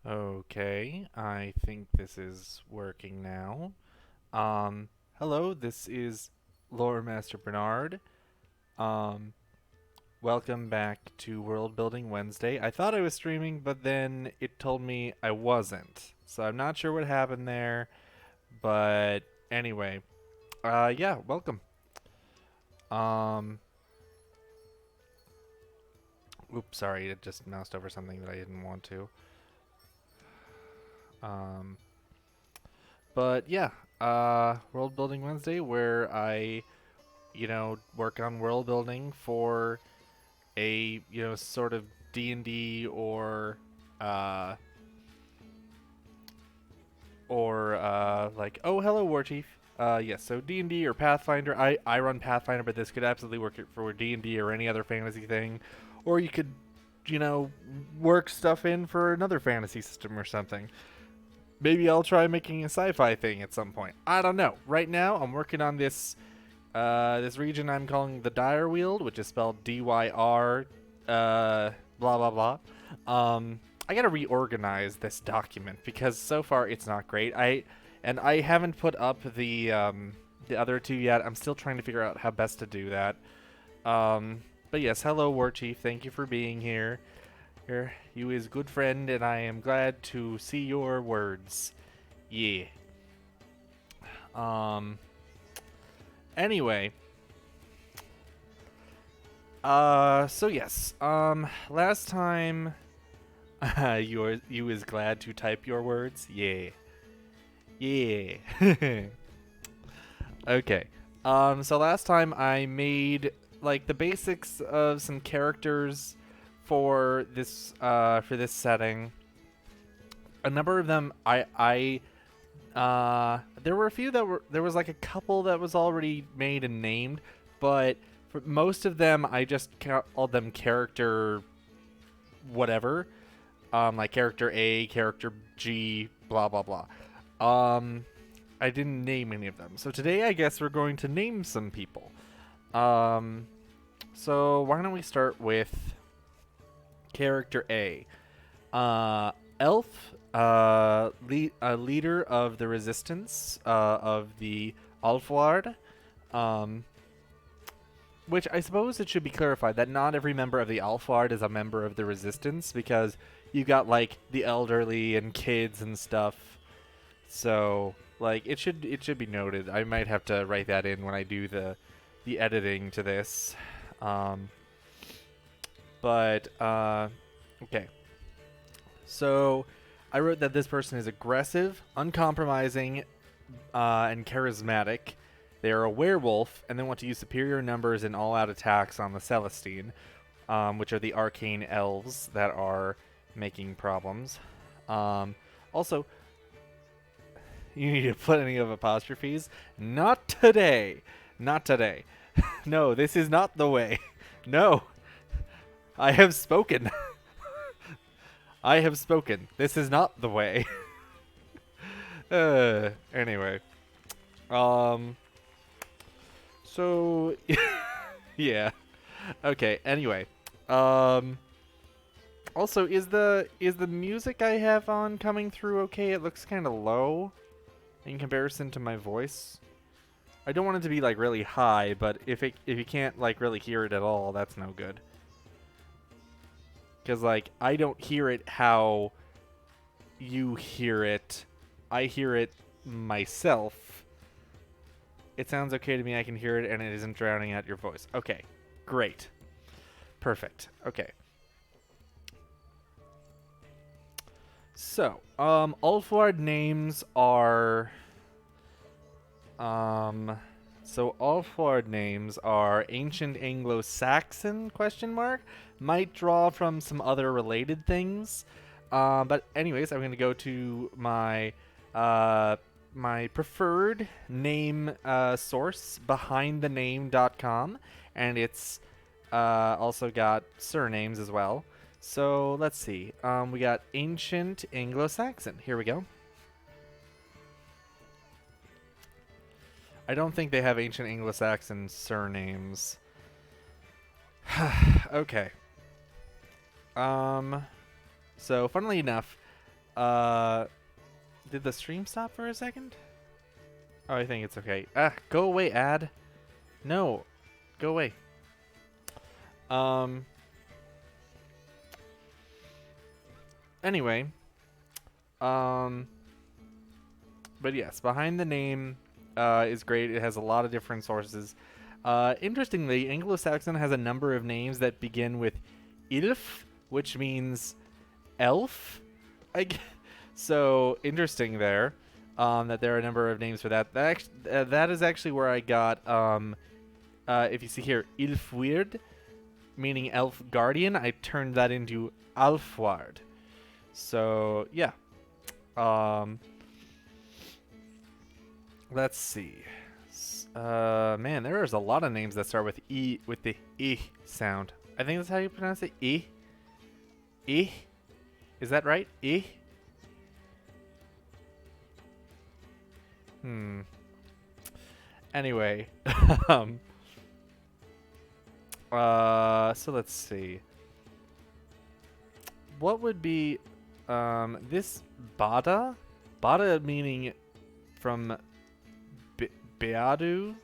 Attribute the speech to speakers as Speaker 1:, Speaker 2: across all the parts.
Speaker 1: Okay, I think this is working now. Hello, this is Lore Master Bernard. Um, Welcome back to World Building Wednesday. I thought I was streaming, but then it told me I wasn't. So I'm not sure what happened there, but anyway, yeah, welcome. Um, Oops, sorry, it just moused over something that I didn't want to. Um, but yeah, World Building Wednesday, where I work on world building for a sort of D&D uh like, oh, hello, War Chief. Yes, so D&D or Pathfinder. I run Pathfinder, but this could absolutely work for D&D or any other fantasy thing. Or you could, you know, work stuff in for another fantasy system or something. Maybe I'll try making a sci-fi thing at some point. I don't know. Right now, I'm working on this region I'm calling the Dyrweald, which is spelled D-Y-R, blah blah blah. I gotta reorganize this document because so far it's not great. I haven't put up the other two yet. I'm still trying to figure out how best to do that. But yes, hello War Chief. Thank you for being here. You is good friend, and I am glad to see your words. Yeah. Um. Anyway, so yes, last time, you is glad to type your words? Yeah. Yeah. Okay. So last time I made, like, the basics of some characters for this setting. A number of them, there were a few there was like a couple that was already made and named, but for most of them, I just called them character whatever, like character A, character G, blah blah blah. Um, I didn't name any of them. So today, I guess we're going to name some people. Um, so why don't we start with character A? Elf, a leader of the resistance of the Alfward. Um, which I suppose it should be clarified that not every member of the Alfward is a member of the resistance, because you got like the elderly and kids and stuff. So like it should be noted. I might have to write that in when I do the editing to this. Um, but okay. So I wrote that this person is aggressive, uncompromising, and charismatic. They are a werewolf and they want to use superior numbers in all out attacks on the Celestine, which are the arcane elves that are making problems. Also, you need to put any of apostrophes. Not today. Not today. No, this is not the way. No, I have spoken. I have spoken. This is not the way. Anyway. Um. So. Yeah. Okay. Anyway. Um. Also, is the music I have on coming through okay? It looks kind of low in comparison to my voice. I don't want it to be like really high, but if you can't like really hear it at all, that's no good. Because like I don't hear it how you hear it. I hear it myself. It sounds okay to me. I can hear it, and it isn't drowning out your voice. Okay, great, perfect. Okay. So, Ulfward names are, Ulfward names are ancient Anglo-Saxon question mark. Might draw from some other related things. But anyways, I'm gonna go to my preferred name source, behindthename.com, and it's also got surnames as well. So let's see. We got ancient Anglo-Saxon. Here we go. I don't think they have ancient Anglo-Saxon surnames. Okay. So funnily enough, Uh, did the stream stop for a second? Oh, I think it's okay. Ah, go away, ad. No, go away. Um. Anyway. Um. But yes, behind the name is great. It has a lot of different sources. Interestingly, Anglo-Saxon has a number of names that begin with ilf, which means elf. So interesting there. That there are a number of names for that. That is actually where I got. If you see here, Ilfwyrd, meaning elf guardian, I turned that into Alfward. So yeah. Um, let's see. Man, there is a lot of names that start with E, with the E sound. I think that's how you pronounce it. E. E. Is that right? E. Anyway, so let's see. What would be, this Bada? Bada meaning from Beadu,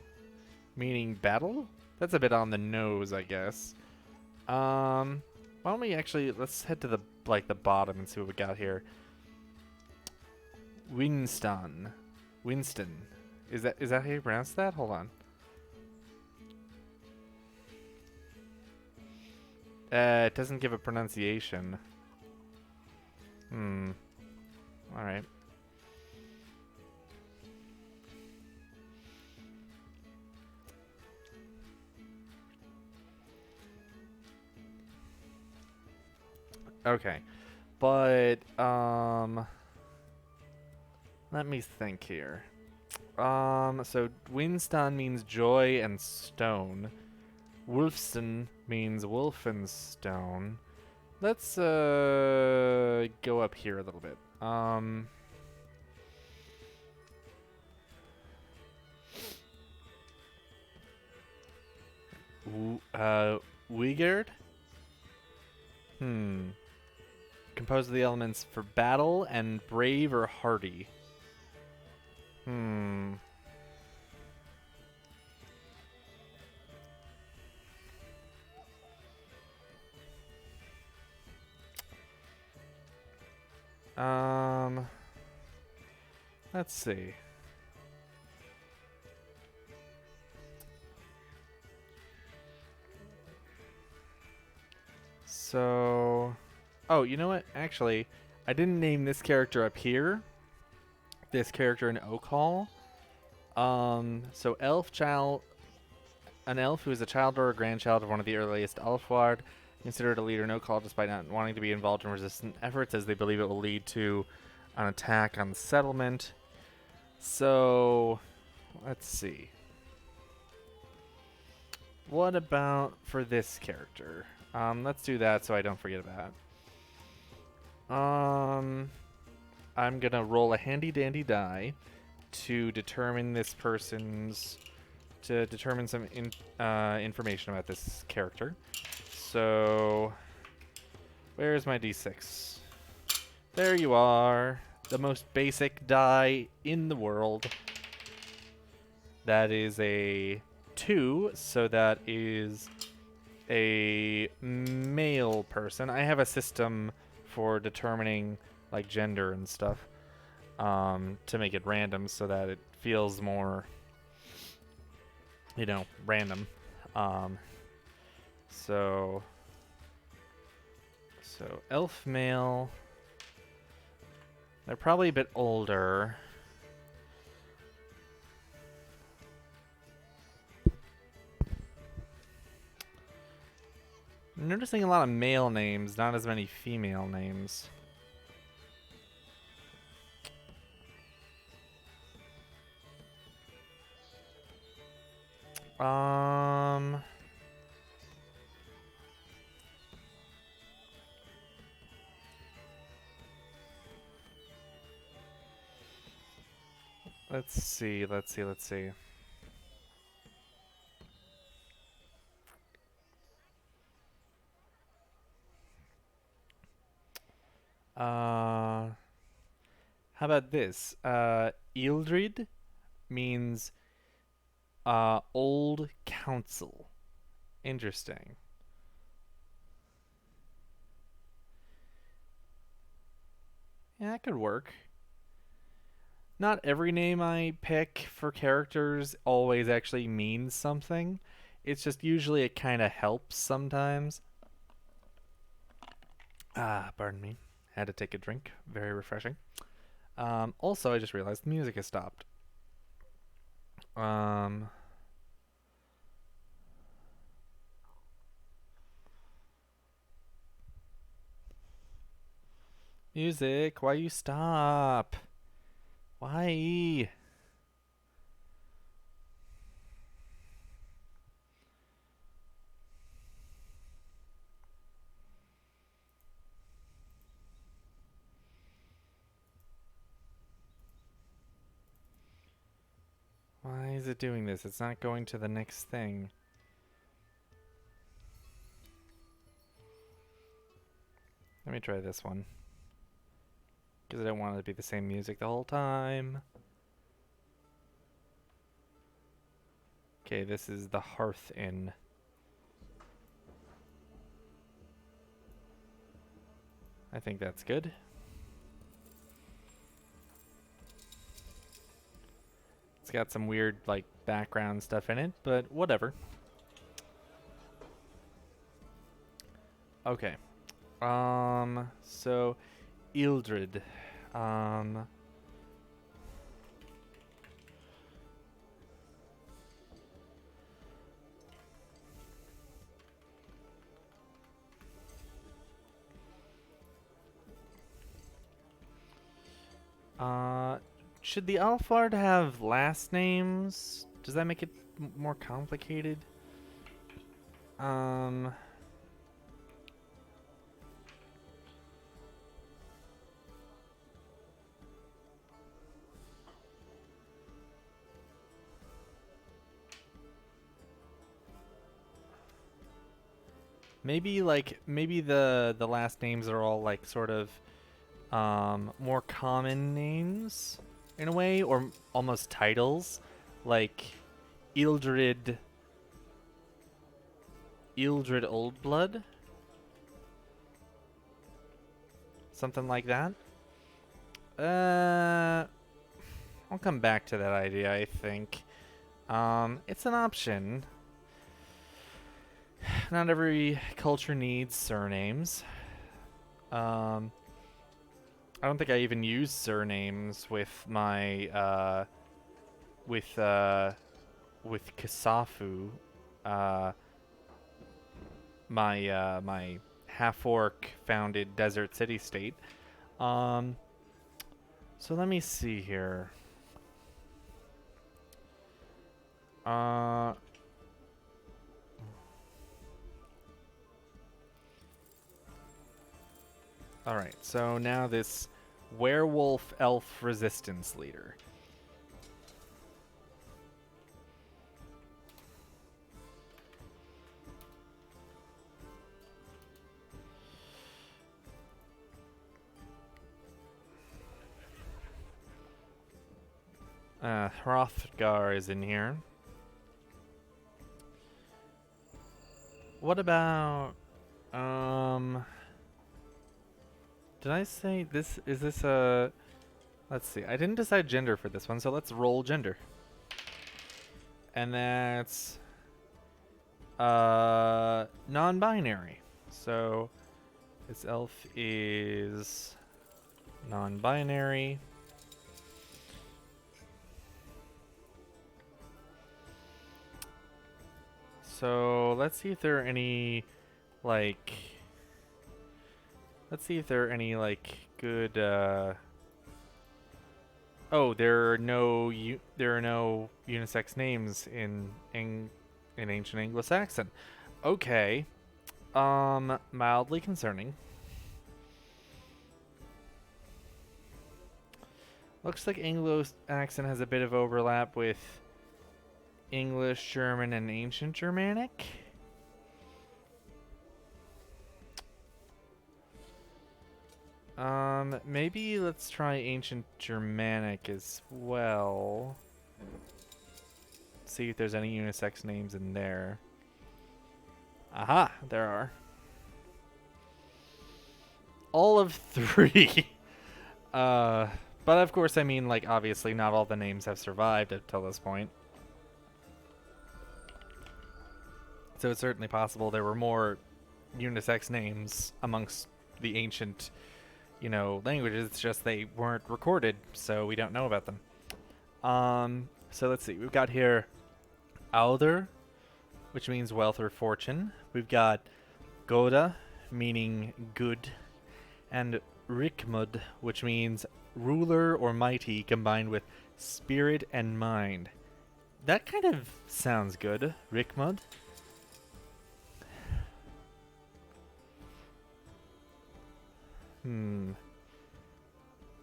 Speaker 1: meaning battle? That's a bit on the nose, I guess. Why don't we actually, let's head to the bottom and see what we got here. Winston. Is that how you pronounce that? Hold on. It doesn't give a pronunciation. Alright. Okay. But, let me think here. So Winston means joy and stone. Wolfson means wolf and stone. Let's go up here a little bit. Weigerd? Composed of the elements for battle and brave or hardy. Let's see. So, oh, you know what? Actually, I didn't name this character up here. This character in Oak Hall. So an elf who is a child or a grandchild of one of the earliest Alfward, considered a leader in Oak Hall despite not wanting to be involved in resistant efforts, as they believe it will lead to an attack on the settlement. So, let's see. What about for this character? Let's do that so I don't forget about it. I'm gonna roll a handy dandy die to determine this person's, to determine some information about this character. So, where's my d6? There you are. The most basic die in the world. That is a 2, so that is a male person. I have a system for determining like gender and stuff, to make it random so that it feels more, random. So elf male. They're probably a bit older. I'm noticing a lot of male names, not as many female names. Let's see. How about this? Ildrid means old council. Interesting. Yeah, that could work. Not every name I pick for characters always actually means something. It's just usually it kind of helps sometimes. Ah, pardon me. Had to take a drink. Very refreshing. Also, I just realized the music has stopped. Um, Music, why you stop? Why? Why is it doing this? It's not going to the next thing. Let me try this one. Because I don't want it to be the same music the whole time. Okay, this is the Hearth Inn. I think that's good. It's got some weird, like, background stuff in it, but whatever. Okay. So, Ildrid. Um, uh, should the Alphard have last names? Does that make it more complicated? Um, maybe the last names are all like sort of more common names in a way, or almost titles, like Ildrid, Ildrid Oldblood, something like that. I'll come back to that idea. I think it's an option. Not every culture needs surnames. Um, I don't think I even use surnames with my with Kasafu, uh, my half orc founded desert city state. Um, so let me see here. All right. So now this werewolf elf resistance leader. Hrothgar is in here. What about did I say this? Is this a? Let's see. I didn't decide gender for this one, so let's roll gender. And that's non-binary. So this elf is non-binary. So let's see if there are any like good oh, there are no unisex names in ancient Anglo-Saxon. Okay. Mildly concerning. Looks like Anglo-Saxon has a bit of overlap with English, German, and Ancient Germanic. Maybe let's try Ancient Germanic as well. See if there's any unisex names in there. Aha, there are. All of 3. But of course, I mean, like, obviously not all the names have survived until this point. So it's certainly possible there were more unisex names amongst the ancient, languages. It's just they weren't recorded, so we don't know about them. So let's see. We've got here Alder, which means wealth or fortune. We've got Goda, meaning good, and Rikmud, which means ruler or mighty combined with spirit and mind. That kind of sounds good, Rikmud.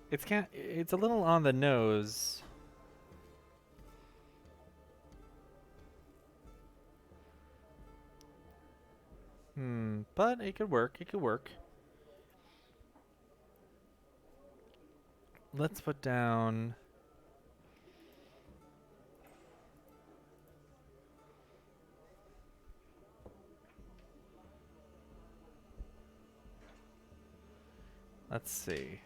Speaker 1: It's a little on the nose. But it could work. It could work. Let's put down... Let's see.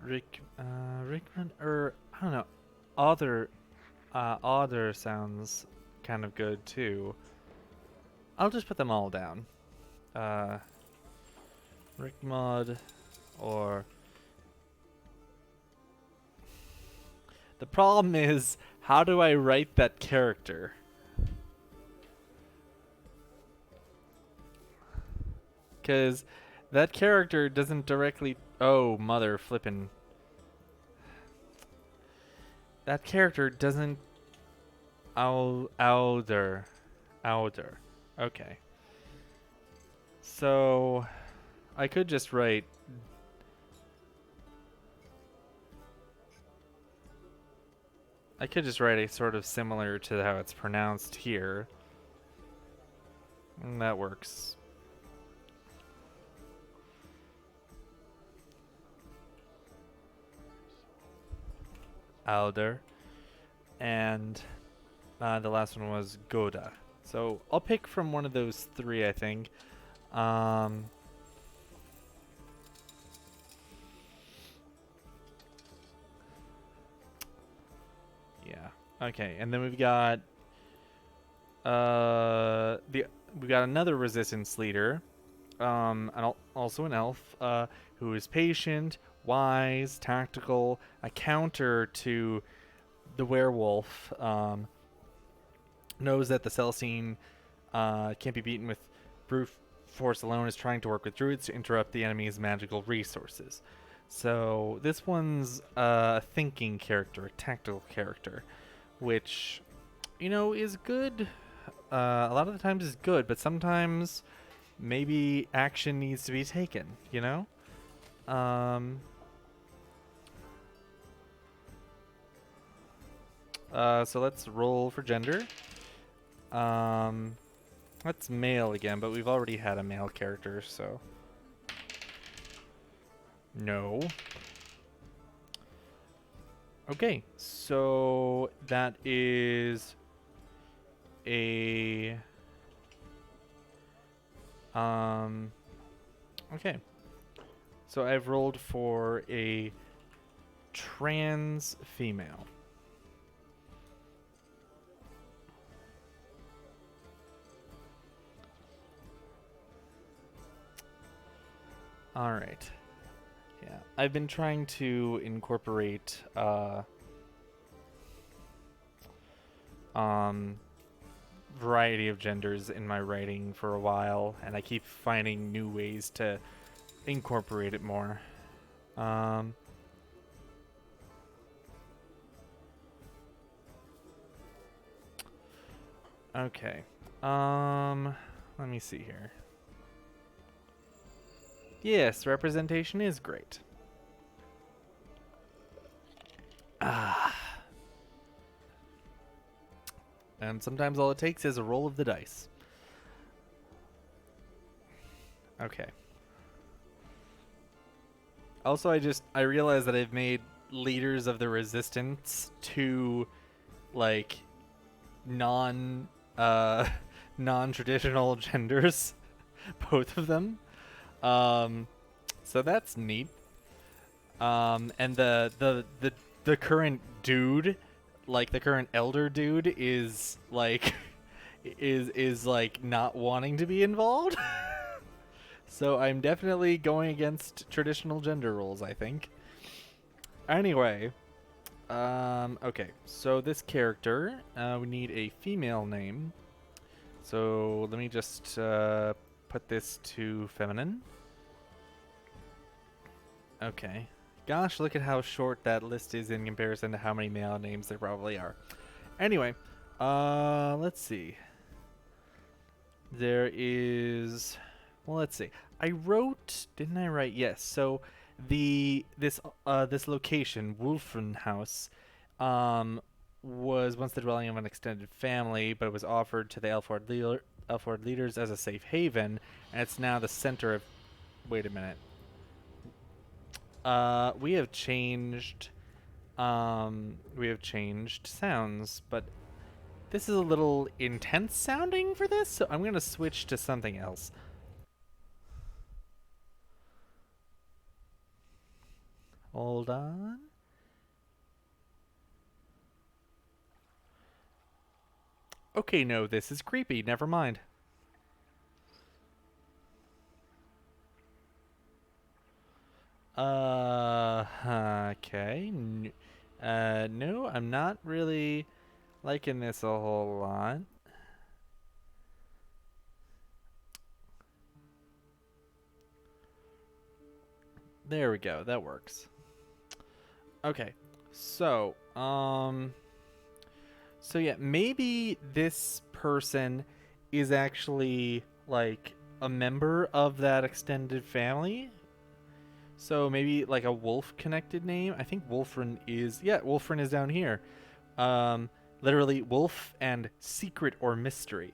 Speaker 1: Rickman, or I don't know. Other sounds kind of good too. I'll just put them all down. Rickmod, or the problem is, how do I write that character? Because that character doesn't directly... Oh, mother flippin'. That character doesn't... Ouder. Okay. So, I could just write... a sort of similar to how it's pronounced here. And that works. Alder. And the last one was Goda. So I'll pick from one of those 3, I think. Yeah. Okay, and then we've got we've got another resistance leader, and also an elf, who is patient, wise, tactical, a counter to the werewolf. Knows that the Celestine can't be beaten with brute force alone, is trying to work with druids to interrupt the enemy's magical resources. So this one's a thinking character, a tactical character, which, is good. A lot of the times is good, but sometimes maybe action needs to be taken, So let's roll for gender. That's male again, but we've already had a male character, so... No. Okay, so that is a... Okay. So I've rolled for a trans female. All right. Yeah, I've been trying to incorporate variety of genders in my writing for a while, and I keep finding new ways to incorporate it more. Okay. Let me see here. Yes, representation is great. And sometimes all it takes is a roll of the dice. Okay. Also, I realized that I've made leaders of the resistance two, like, non uh non-traditional genders, both of them. Um, so that's neat. And the current dude, like the current elder dude, is like is like not wanting to be involved. So I'm definitely going against traditional gender roles, I think. Anyway, okay. So this character, we need a female name. So let me just put this to feminine. Okay. Gosh, look at how short that list is in comparison to how many male names there probably are. Anyway, let's see. There is, well, let's see. I wrote, didn't I write? Yes. So this location, Wolfen House, was once the dwelling of an extended family, but it was offered to the Elford leaders as a safe haven, and it's now the center of. Wait a minute. We have changed. We have changed sounds, but this is a little intense sounding for this, so I'm gonna switch to something else. Hold on. Okay, no, this is creepy. Never mind. Okay. No, I'm not really liking this a whole lot. There we go. That works. Okay. So, so yeah, maybe this person is actually like a member of that extended family. So maybe like a wolf connected name. I think Wolfrin is, yeah, Wolfrin is down here. Literally wolf and secret or mystery.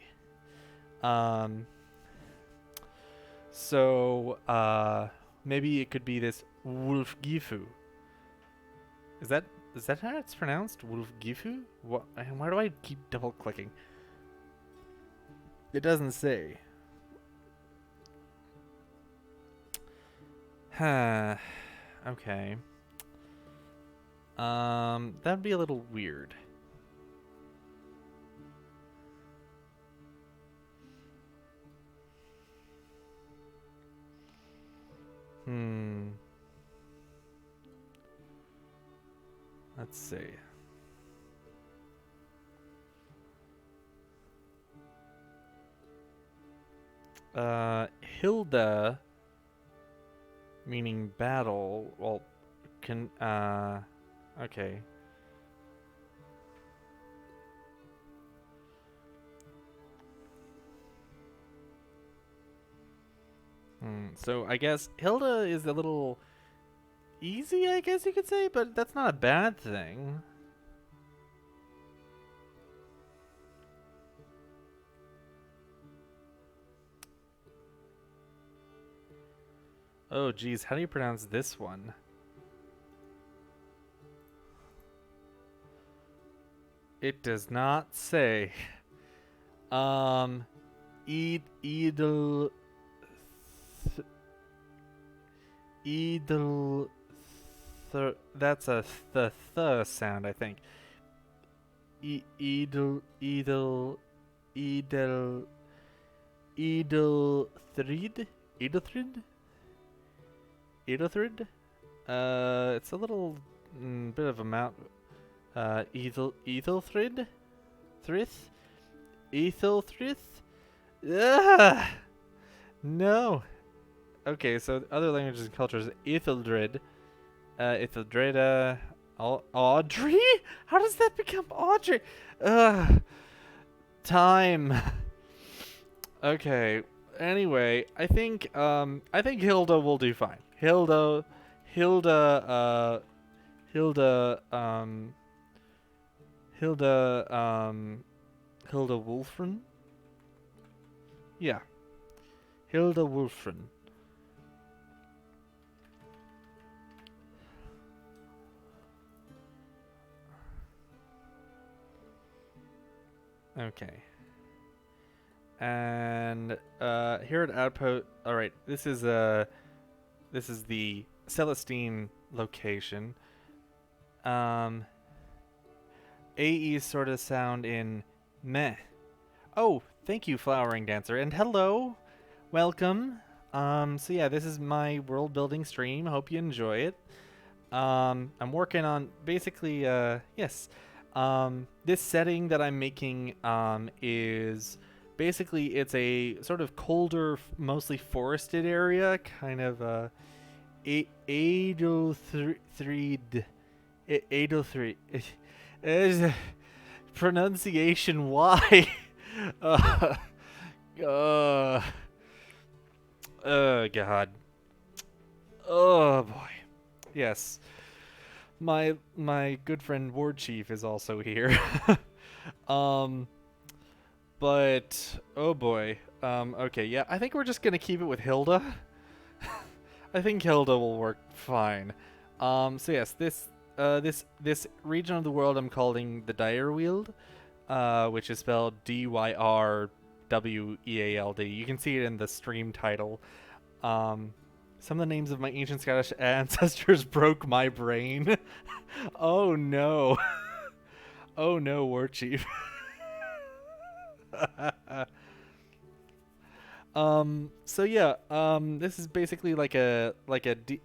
Speaker 1: Um, so maybe it could be this Wolfgifu. Is that how it's pronounced? Wolfgifu? What? Why do I keep double clicking? It doesn't say. Huh. Okay. That'd be a little weird. Let's see. Hilda, meaning battle. Well, okay. So I guess Hilda is a little easy, I guess you could say, but that's not a bad thing. Oh, geez, how do you pronounce this one? It does not say. Edel. Edel. That's a th sound, I think. Edel. Edelthrid? Edelthrid? Edelthrid? It's a little bit of a mount. Ethelthrid? Thrith? Ethelthrith? Ugh! No. Okay, so other languages and cultures. Etheldred. Etheldreda. Audrey? How does that become Audrey? Ugh. Time. Okay. Anyway, I think Hilda will do fine. Hilda, Hilda, Hilda, Hilda Wolfren? Yeah. Hilda Wolfren. Okay. And here at Outpost, all right. This is the Celestine location. AEs sort of sound in meh. Oh, thank you, Flowering Dancer, and hello, welcome. So yeah, this is my world building stream. Hope you enjoy it. I'm working on basically, yes. This setting that I'm making is basically it's a sort of colder, mostly forested area, kind of 803. Is pronunciation why? uh, oh god. Oh boy. Yes. My good friend Ward Chief is also here. But oh boy. Okay, yeah, I think we're just gonna keep it with Hilda. I think Hilda will work fine. So yes, this region of the world I'm calling the Dyrweald, which is spelled Dyrweald. You can see it in the stream title. Some of the names of my ancient Scottish ancestors broke my brain. Oh no. Oh no, War Chief. So yeah, this is basically like a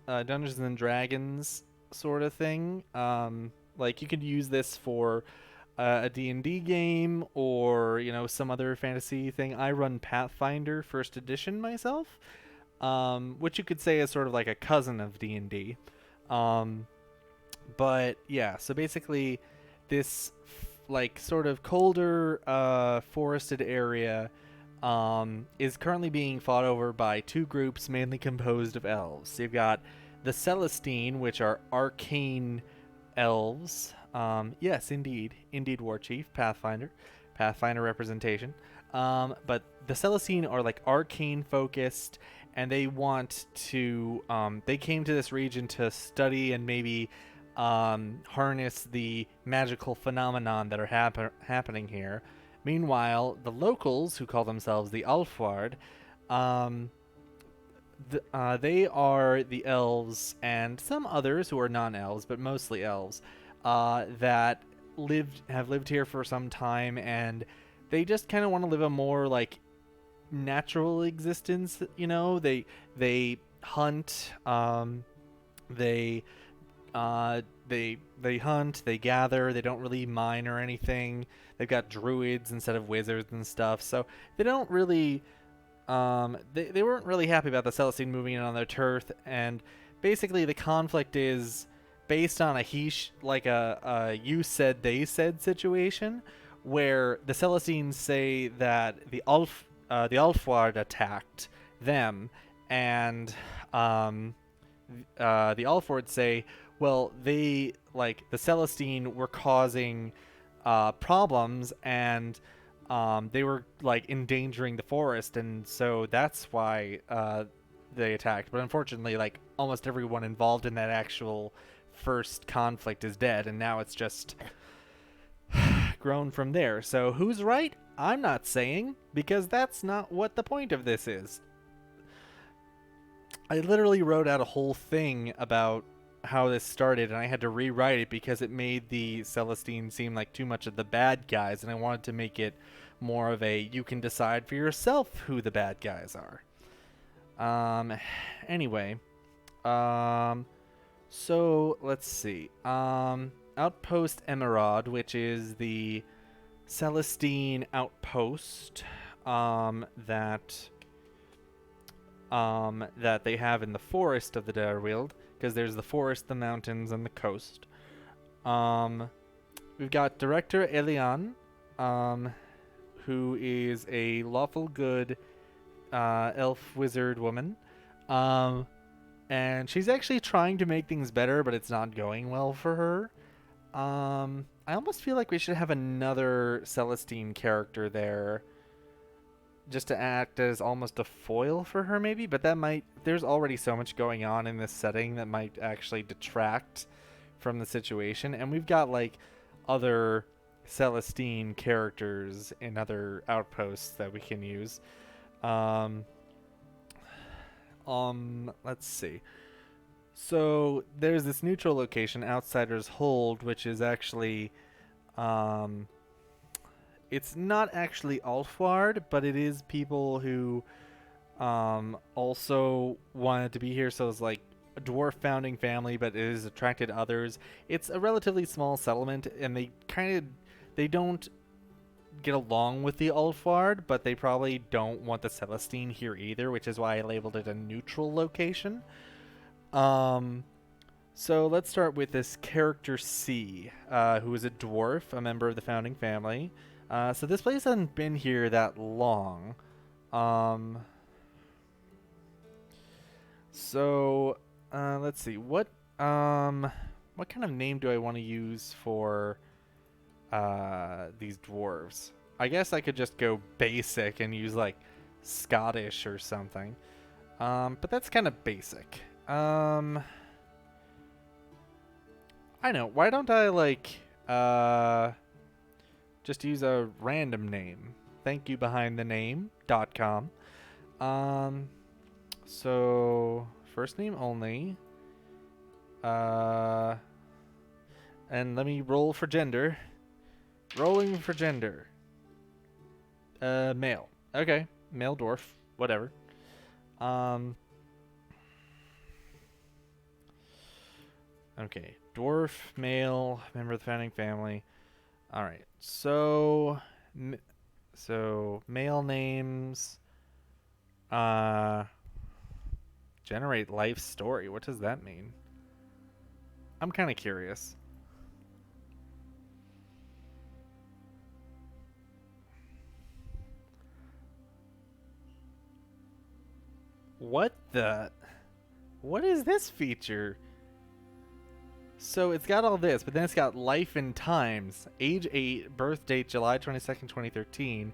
Speaker 1: Dungeons and Dragons sort of thing. Like you could use this for a D&D game or, you know, some other fantasy thing. I run Pathfinder First Edition myself, which you could say is sort of like a cousin of D&D. But yeah, so basically this like sort of colder forested area is currently being fought over by two groups mainly composed of elves. So you've got the Celestine, which are arcane elves. Yes, indeed, War Chief, Pathfinder representation. But the Celestine are like arcane focused, and they want to. They came to this region to study and maybe harness the magical phenomenon that are happening here. Meanwhile, the locals, who call themselves the Alfward, they are the elves and some others who are non-elves, but mostly elves, that have lived here for some time, and they just kind of want to live a more like natural existence. You know, they hunt, they hunt, they gather, they don't really mine or anything. They've got druids instead of wizards and stuff, so they don't really they weren't really happy about the Celestine moving in on their turf, and basically the conflict is based on a you said they said situation, where the Celestines say that the Ulfward attacked them, and the Ulfward say, well, the Celestine were causing problems, and they were like endangering the forest, and so that's why they attacked. But unfortunately, like almost everyone involved in that actual first conflict is dead, and now it's just grown from there. So who's right? I'm not saying, because that's not what the point of this is. I literally wrote out a whole thing about how this started, and I had to rewrite it because it made the Celestine seem like too much of the bad guys, and I wanted to make it more of a you can decide for yourself who the bad guys are. Anyway, so let's see. Outpost Emerald, which is the Celestine outpost that they have in the forest of the Dyrweald, because there's the forest, the mountains, and the coast. We've got Director Elian, who is a lawful good elf wizard woman. And she's actually trying to make things better, but it's not going well for her. I almost feel like we should have another Celestine character there just to act as almost a foil for her maybe, but that might there's already so much going on in this setting that might actually detract from the situation, and we've got like other Celestine characters in other outposts that we can use. Um let's see. So there's this neutral location, Outsider's Hold, which is actually um it's not actually Ulfward, but it is people who also wanted to be here. So it's like a dwarf founding family, but it has attracted others. It's a relatively small settlement, and they don't get along with the Ulfward, but they probably don't want the Celestine here either, which is why I labeled it a neutral location. So let's start with this character C, who is a dwarf, a member of the founding family. So this place hasn't been here that long. Let's see. What kind of name do I want to use for these dwarves? I guess I could just go basic and use like Scottish or something. But that's kind of basic. I know. Why don't I like just use a random name? Thank you behind the name.com. So first name only. And let me roll for gender. Rolling for gender. Male. Okay. Male dwarf. Whatever. Okay. Dwarf, male, member of the founding family. Alright. So male names. Generate life story. What does that mean? I'm kind of curious. What is this feature? So it's got all this, but then it's got life and times, age 8, birth date July 22nd, 2013,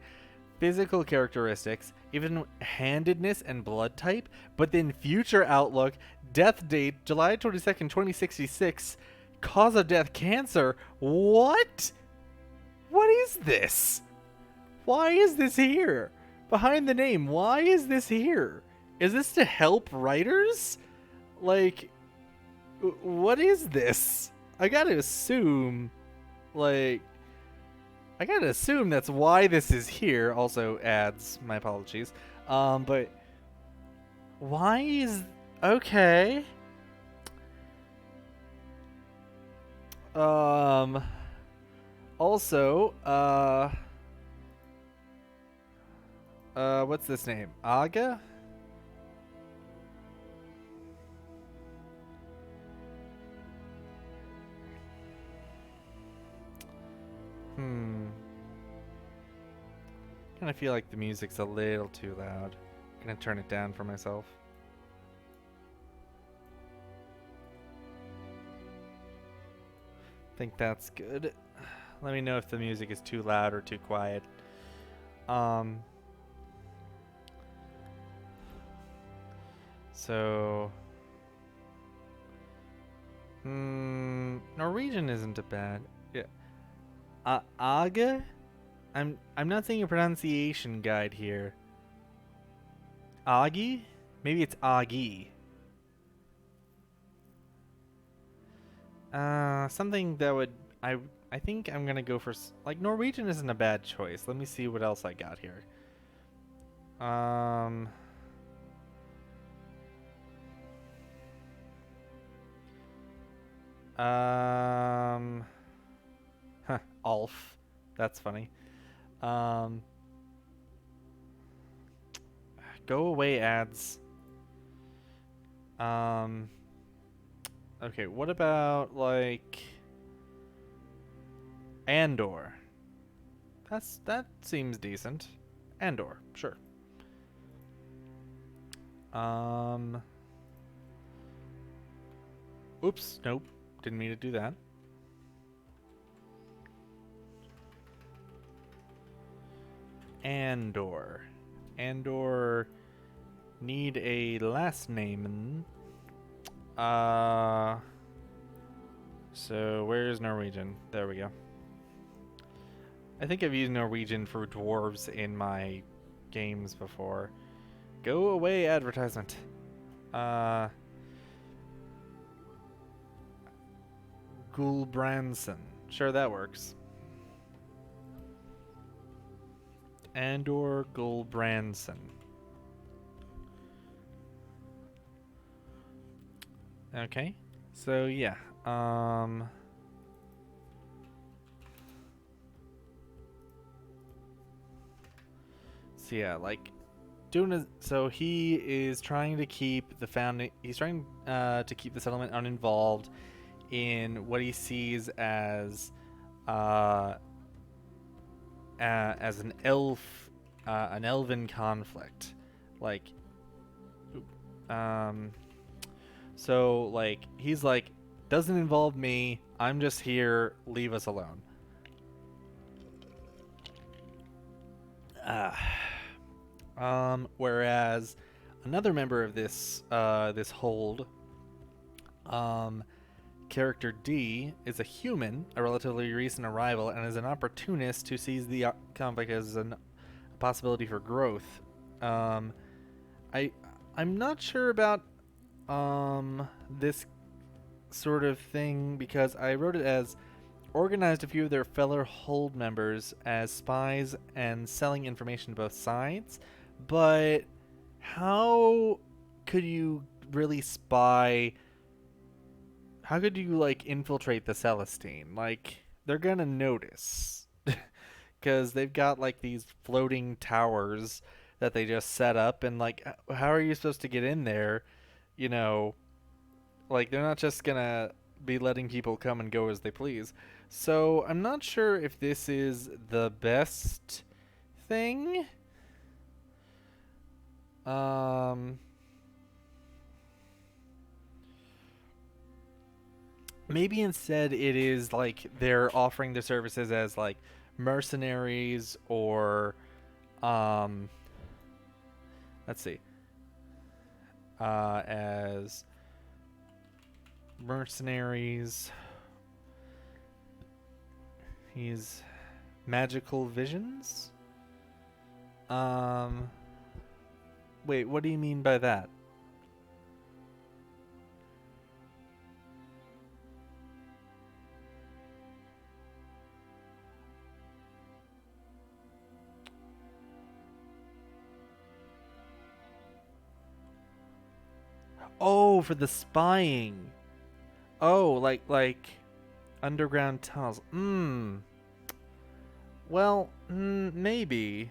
Speaker 1: physical characteristics, even-handedness and blood type, but then future outlook, death date July 22nd, 2066, cause of death cancer. What? What is this? Why is this here? Behind the name, why is this here? Is this to help writers? Like, what is this? I gotta assume that's why this is here. Also ads, my apologies. But why is okay? Also, what's this name? Aga? Kind of feel like the music's a little too loud. I'm gonna turn it down for myself. Think that's good. Let me know if the music is too loud or too quiet. So Norwegian isn't a bad. Yeah. Aga? I'm not seeing a pronunciation guide here. Agi? Maybe it's Agi. Something that would I think I'm gonna go for like Norwegian isn't a bad choice. Let me see what else I got here. Ulf. That's funny. Go away ads. Okay, what about like Andor? That seems decent. Andor, sure. Oops, nope. Didn't mean to do that. Andor. Andor need a last name. So where's Norwegian? There we go. I think I've used Norwegian for dwarves in my games before. Go away, advertisement. Gulbranson. Sure, that works. Andor Gulbranson. Okay. So yeah. So yeah, like so he is trying to keep the founding. He's trying to keep the settlement uninvolved in what he sees as an elven conflict, like, so like he's like, doesn't involve me. I'm just here. Leave us alone. Whereas another member of this this hold, character D, is a human, a relatively recent arrival, and is an opportunist who sees the conflict as a possibility for growth. I'm not sure about this sort of thing because I wrote it as organized a few of their fellow hold members as spies and selling information to both sides, but how could you really spy? How could you like infiltrate the Celestine? Like, they're gonna notice because they've got like these floating towers that they just set up, and like, how are you supposed to get in there? You know, like, they're not just gonna be letting people come and go as they please. So I'm not sure if this is the best thing. Maybe instead it is like they're offering their services as like mercenaries or let's see, as mercenaries. He's magical visions. Wait, what do you mean by that? Oh, for the spying. Oh, like underground tunnels. Well, maybe.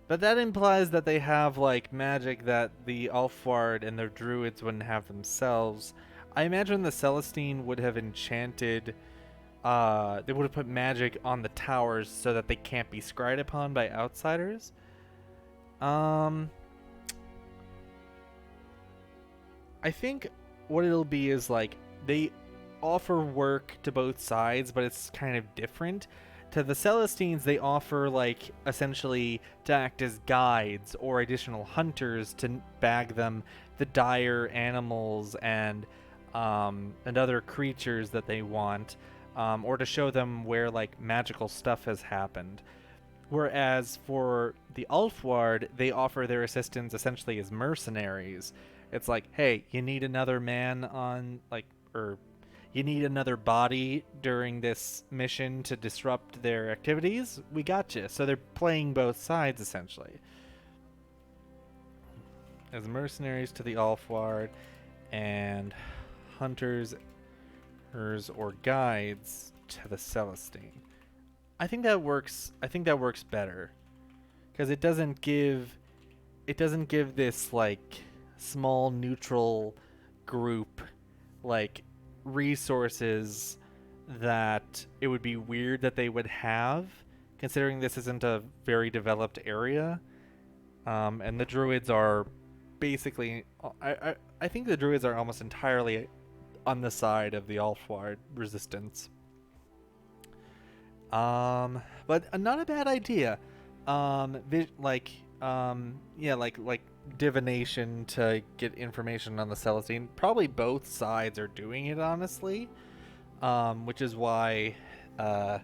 Speaker 1: But that implies that they have like magic that the Ulfward and their druids wouldn't have themselves. I imagine the Celestine would have enchanted they would have put magic on the towers so that they can't be scryed upon by outsiders. I think what it'll be is like they offer work to both sides, but it's kind of different. To the Celestines, they offer like essentially to act as guides or additional hunters to bag them the dire animals and other creatures that they want, or to show them where like magical stuff has happened. Whereas for the Ulfward, they offer their assistance essentially as mercenaries. It's like, hey, you need another man on, like, or you need another body during this mission to disrupt their activities? We got you. So they're playing both sides, essentially. As mercenaries to the Ulfward and hunters or guides to the Celestine. I think that works better. Because it doesn't give this like small neutral group like resources that it would be weird that they would have, considering this isn't a very developed area, and the druids are basically I think the druids are almost entirely on the side of the Ulfward resistance. But not a bad idea. Yeah, like divination to get information on the Celestine. Probably both sides are doing it, honestly. Which is why, uh,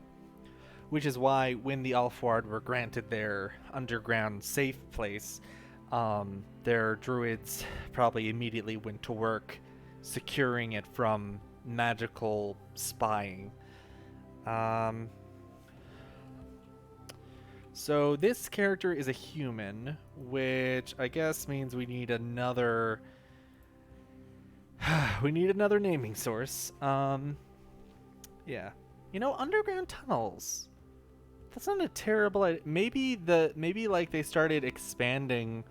Speaker 1: when the Alfward were granted their underground safe place, their druids probably immediately went to work securing it from magical spying. Um, so this character is a human, which I guess means we need another. We need another naming source. Yeah, underground tunnels. That's not a terrible idea. Maybe like they started expanding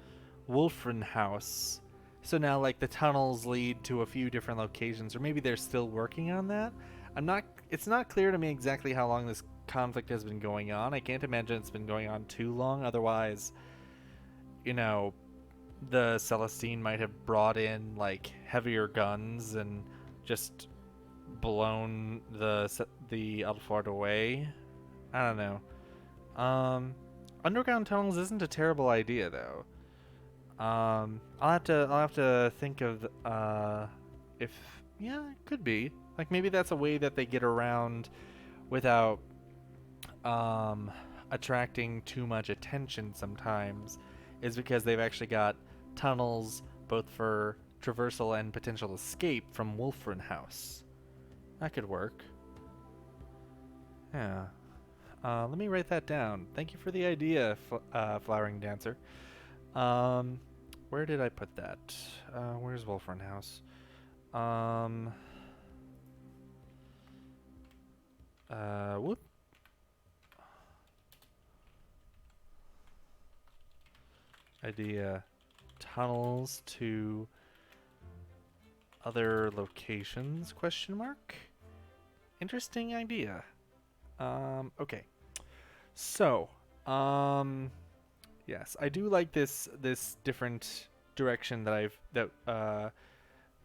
Speaker 1: Wolfren House, so now like the tunnels lead to a few different locations, or maybe they're still working on that. I'm not. It's not clear to me exactly how long this conflict has been going on. I can't imagine it's been going on too long. Otherwise, you know, the Celestine might have brought in like heavier guns and just blown the Alfard away. I don't know. Underground tunnels isn't a terrible idea though. I'll have to think of if yeah, it could be. Like maybe that's a way that they get around without attracting too much attention sometimes, is because they've actually got tunnels both for traversal and potential escape from Wolfren House. That could work. Yeah. Let me write that down. Thank you for the idea, Flowering Dancer. Where did I put that? Where's Wolfren House? Whoop. Idea. Tunnels to other locations, question mark? Interesting idea. Okay. So, yes, I do like this different direction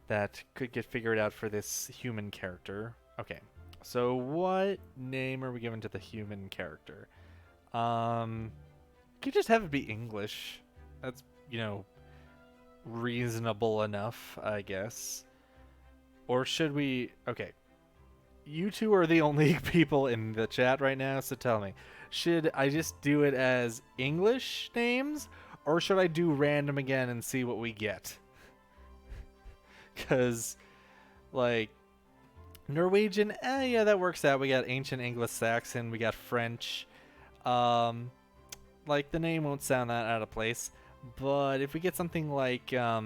Speaker 1: that could get figured out for this human character. Okay. So, what name are we giving to the human character? Could just have it be English. That's, reasonable enough, I guess. Or should we? Okay. You two are the only people in the chat right now, so tell me. Should I just do it as English names, or should I do random again and see what we get? Because, like, Norwegian, yeah, that works out. We got Ancient Anglo-Saxon, we got French. Like, the name won't sound that out of place. But if we get something like I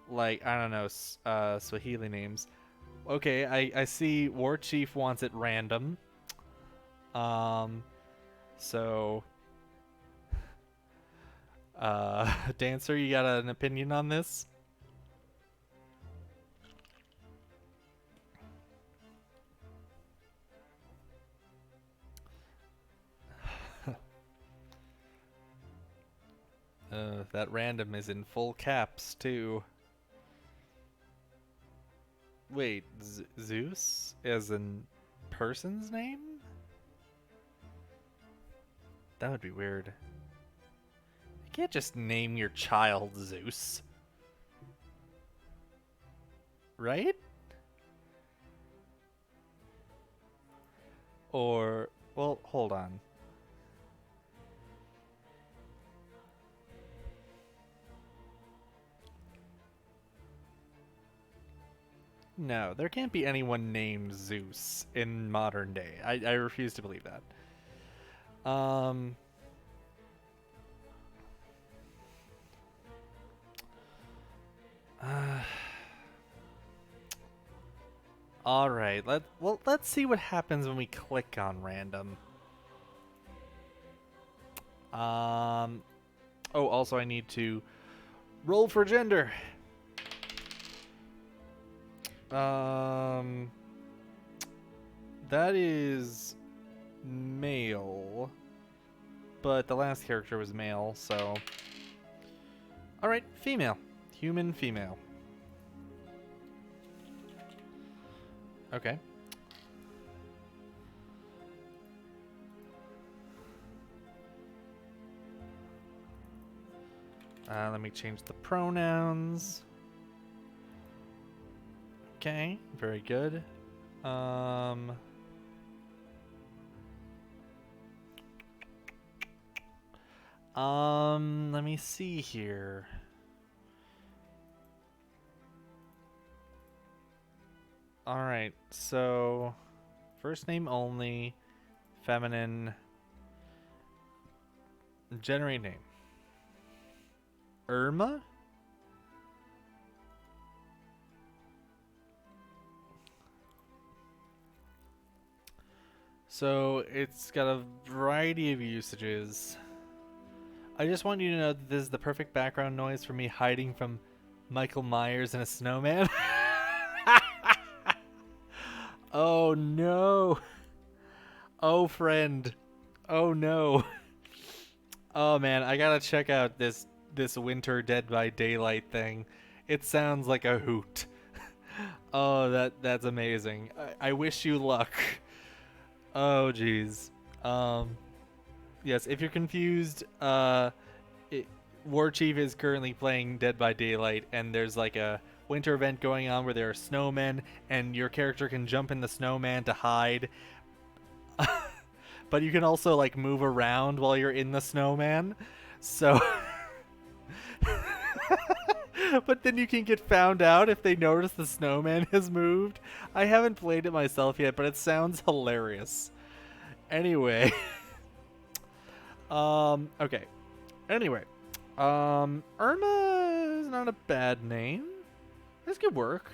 Speaker 1: don't know, Swahili names. Okay, I see War Chief wants it random. So, Dancer, you got an opinion on this? That random is in full caps, too. Wait, Zeus as in person's name? That would be weird. You can't just name your child Zeus. Right? Or, well, hold on. No, there can't be anyone named Zeus in modern day. I refuse to believe that. All right. Let's see what happens when we click on random. Oh, also I need to roll for gender. That is male, but the last character was male, so. All right, female, human female. Okay. Let me change the pronouns. Okay, very good. Let me see here. All right, so first name only, feminine, generate name. Irma? So it's got a variety of usages. I just want you to know that this is the perfect background noise for me hiding from Michael Myers in a snowman. Oh no. Oh friend. Oh no. Oh man, I gotta check out this winter Dead by Daylight thing. It sounds like a hoot. Oh, that's amazing. I wish you luck. Oh jeez. Yes, if you're confused, War Chief is currently playing Dead by Daylight, and there's like a winter event going on where there are snowmen, and your character can jump in the snowman to hide. But you can also like move around while you're in the snowman. So but then you can get found out if they notice the snowman has moved. I haven't played it myself yet, but it sounds hilarious. Anyway. Okay. Anyway. Irma is not a bad name. This could work.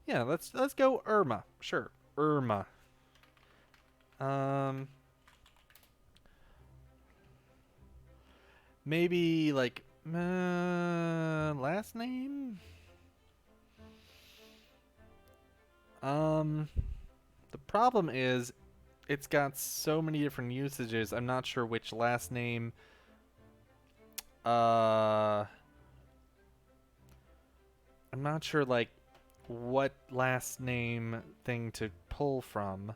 Speaker 1: Yeah, let's go Irma. Sure. Irma. Maybe like last name? The problem is it's got so many different usages. I'm not sure which last name I'm not sure like what last name thing to pull from.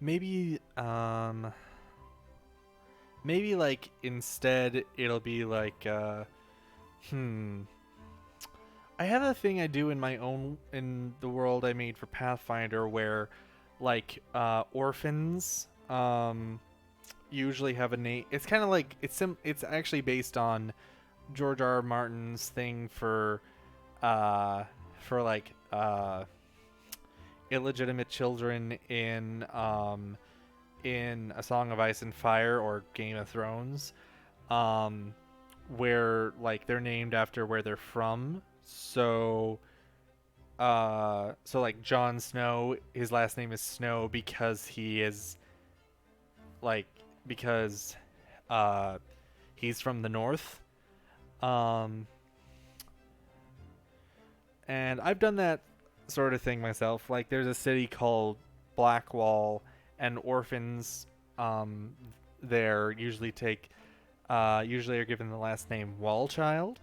Speaker 1: Maybe maybe like instead it'll be like I have a thing I do in the world I made for Pathfinder where like orphans usually have a name. It's kind of like it's actually based on George R. R. Martin's thing for like illegitimate children in A Song of Ice and Fire or Game of Thrones, where like they're named after where they're from. So like Jon Snow, his last name is Snow because he is like because he's from the north. And I've done that sort of thing myself. Like there's a city called Blackwall, and orphans there usually usually are given the last name Wallchild.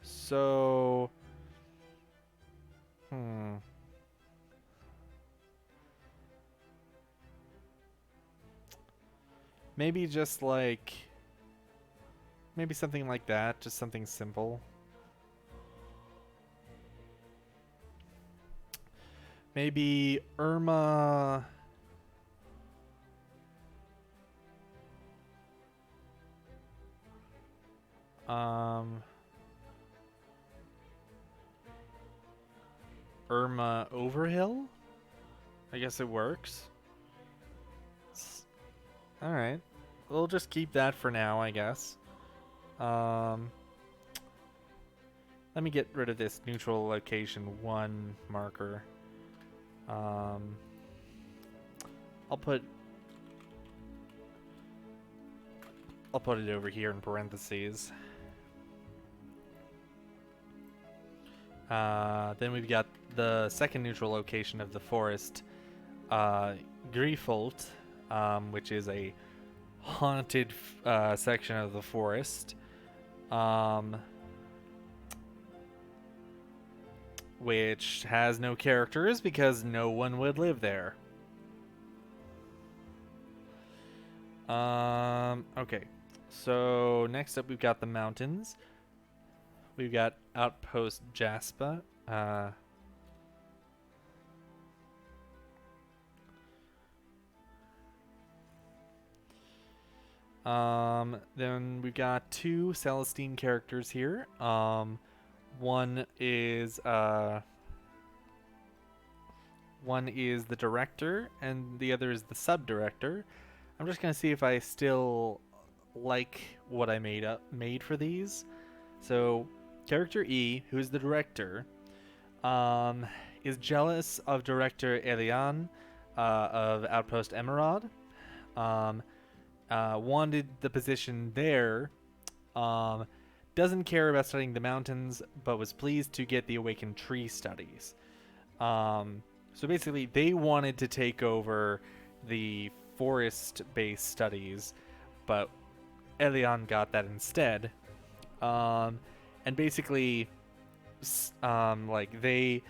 Speaker 1: So maybe just like maybe something like that, just something simple. Maybe Irma. Irma Overhill? I guess it works. Alright. We'll just keep that for now, I guess. Let me get rid of this neutral location 1 marker. I'll put it over here in parentheses. Then we've got the second neutral location of the forest, Dyrweald, which is a haunted section of the forest. which has no characters because no one would live there. Okay. So next up we've got the mountains. We've got Outpost Jaspa. Then we've got two Celestine characters here. One is the director, and the other is the sub-director. I'm just gonna see if I still like what I made for these. So, character E, who's the director, is jealous of director Elian of Outpost Emerald. Wanted the position there. Doesn't care about studying the mountains, but was pleased to get the Awakened Tree studies. So basically, they wanted to take over the forest-based studies, but Elian got that instead. And basically, like they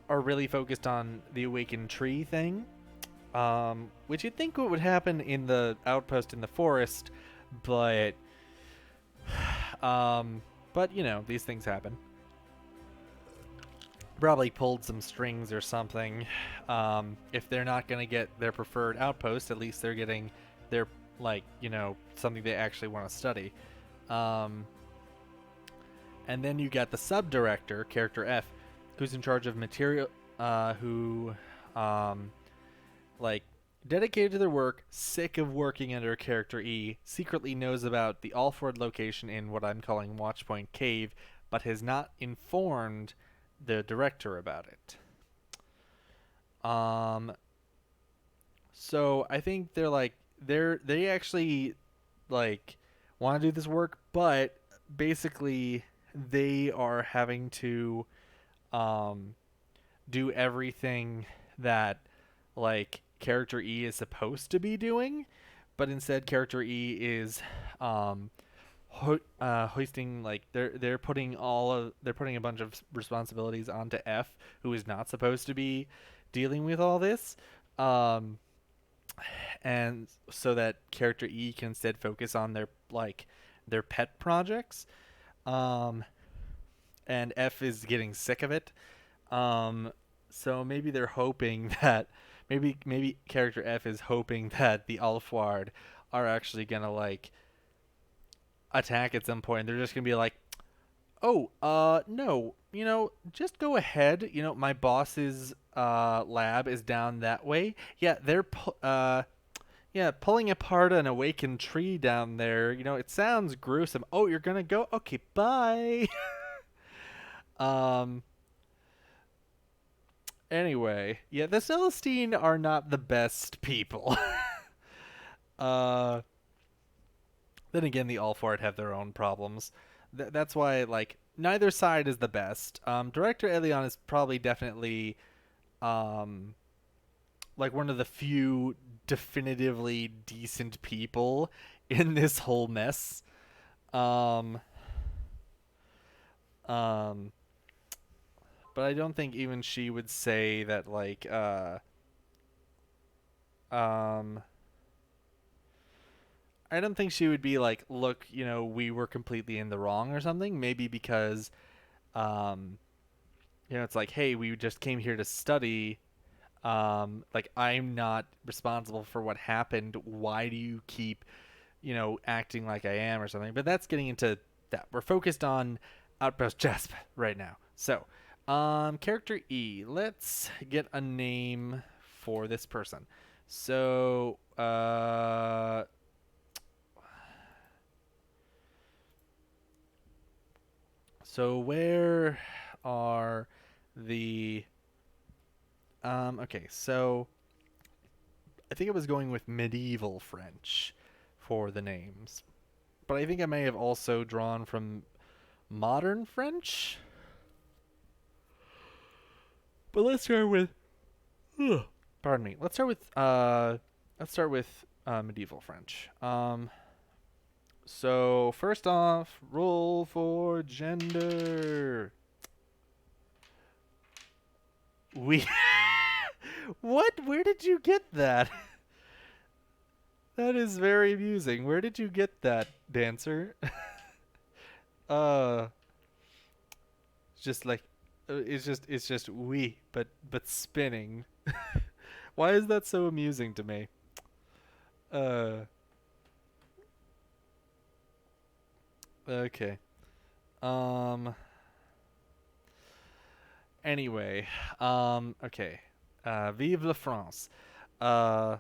Speaker 1: are really focused on the Awakened Tree thing, which you'd think would happen in the outpost in the forest, but you know, these things happen. Probably pulled some strings or something. If they're not gonna get their preferred outpost, at least they're getting their, like, you know, something they actually want to study. And then you got the sub-director, character F, who's in charge of material, like, dedicated to their work, sick of working under character E, secretly knows about the Alford location in what I'm calling Watchpoint Cave, but has not informed the director about it. So I think they actually, like, want to do this work, but basically they are having to do everything that, like, character E is supposed to be doing, but instead character E is hoisting, like, they're putting a bunch of responsibilities onto F, who is not supposed to be dealing with all this, and so that character E can instead focus on their pet projects. And F is getting sick of it. So maybe they're hoping that maybe character F is hoping that the Alfward are actually gonna, like, attack at some point. They're just gonna be like, oh, no, you know, just go ahead. You know, my boss's lab is down that way. Yeah, they're pulling apart an awakened tree down there. You know, it sounds gruesome. Oh, you're gonna go? Okay, bye. um. Anyway, yeah, the Celestine are not the best people. uh. Then again, the Alford have their own problems. That's why, like, neither side is the best. Director Elion is probably definitely, like, one of the few definitively decent people in this whole mess. Um, um, but I don't think even she would say that, like, um, I don't think she would be like, look, you know, we were completely in the wrong or something. Maybe because, um, you know, it's like, hey, we just came here to study. Like, I'm not responsible for what happened. Why do you keep, you know, acting like I am or something? But that's getting into that. We're focused on Outpost Jasp right now. So, character E. Let's get a name for this person. So, where are the okay, so I think I was going with medieval French for the names. But I think I may have also drawn from modern French. But let's start with pardon me. Let's start with medieval French. So first off, roll for gender. We. What? Where did you get that? That is very amusing. Where did you get that, dancer? uh, just like, it's just we, but spinning. Why is that so amusing to me? Uh, okay. Um. Anyway, okay. Vive la France. Uh,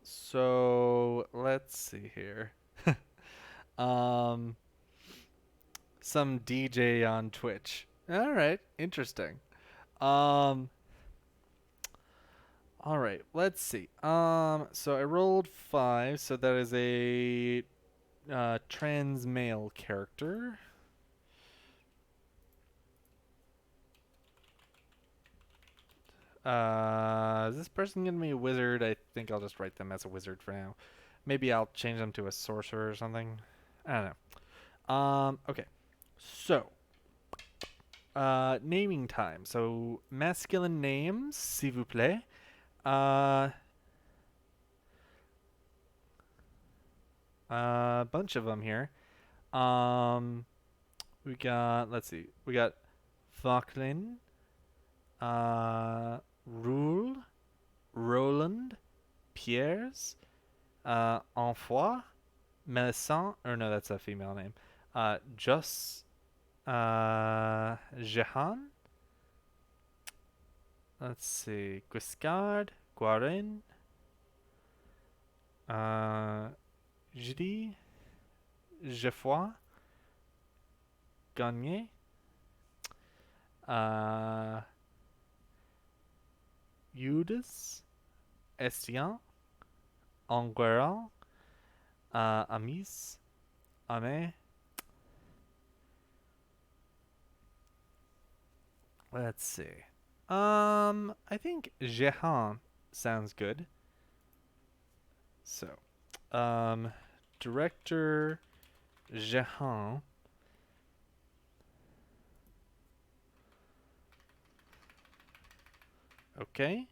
Speaker 1: so let's see here. Um, some DJ on Twitch. All right, interesting. Um, all right, let's see. So I rolled 5, so that is a trans male character. Is this person gonna be a wizard? I think I'll just write them as a wizard for now. Maybe I'll change them to a sorcerer or something. I don't know. Okay. So, naming time. So, masculine names, s'il vous plaît. A bunch of them here. We got, let's see. We got Falklin, Rule, Roland, Pierres, Enfoy, Melisande, or no, that's a female name. Joss, Jehan. Let's see. Guiscard, Guarin, Judy, Geoffroy, Gagné, Eudes, Estienne, Enguerrand, Amis, Ame. Let's see. I think Jehan sounds good. So, director Jehan. Okay,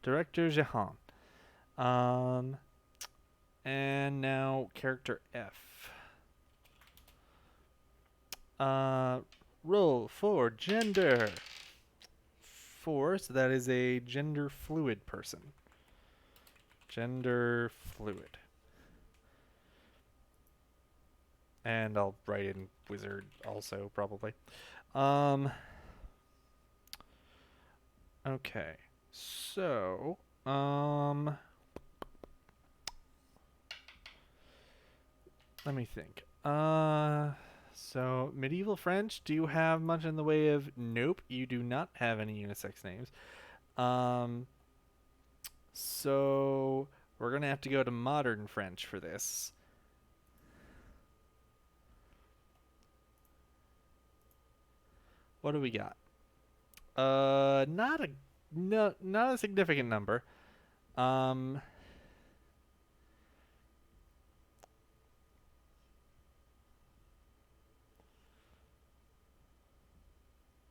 Speaker 1: director Jehan. And now character F. Roll for gender. 4, so that is a gender fluid person. Gender fluid. And I'll write in wizard also, probably. Okay. So, let me think. So medieval French, do you have much in the way of? Nope, you do not have any unisex names. So we're gonna have to go to modern French for this. What do we got? Not a not a significant number.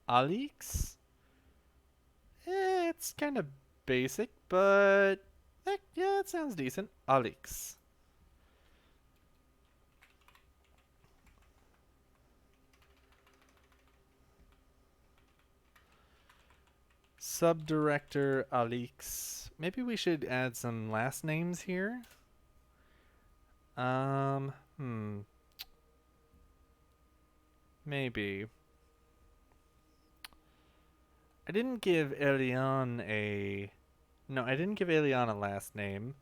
Speaker 1: Alix? It's kind of basic, but yeah, it sounds decent. Alix. Subdirector Alix. Maybe we should add some last names here. Maybe. I didn't give Eliane a... No, I didn't give Eliane a last name.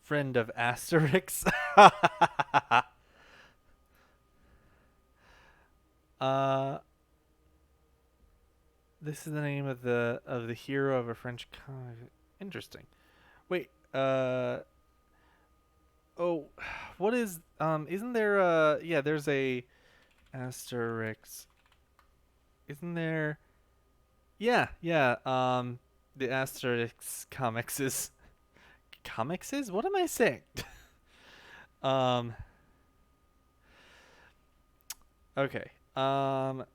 Speaker 1: Friend of Asterix. This is the name of the hero of a French comic. Interesting. Wait, oh, what is isn't there yeah, there's a Asterix. Isn't there? Yeah, yeah, the Asterix comics is? What am I saying? um Okay.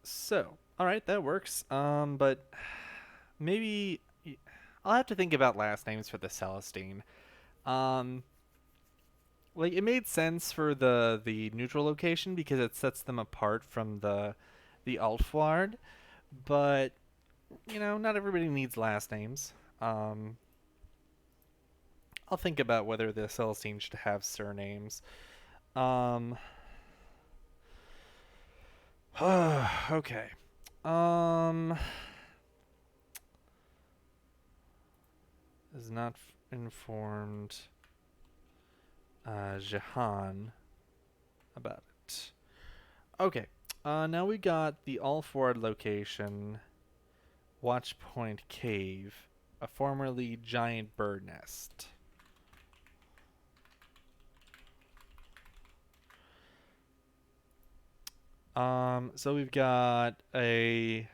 Speaker 1: So, all right, that works. But maybe I'll have to think about last names for the Celestine. Um, like it made sense for the neutral location because it sets them apart from the Altward, but not everybody needs last names. Um, I'll think about whether the Celestine should have surnames. Um, okay. Um, is not informed Jahan about it. Okay. Now we got the Alford location, Watchpoint Cave, a formerly giant bird nest. So we've got a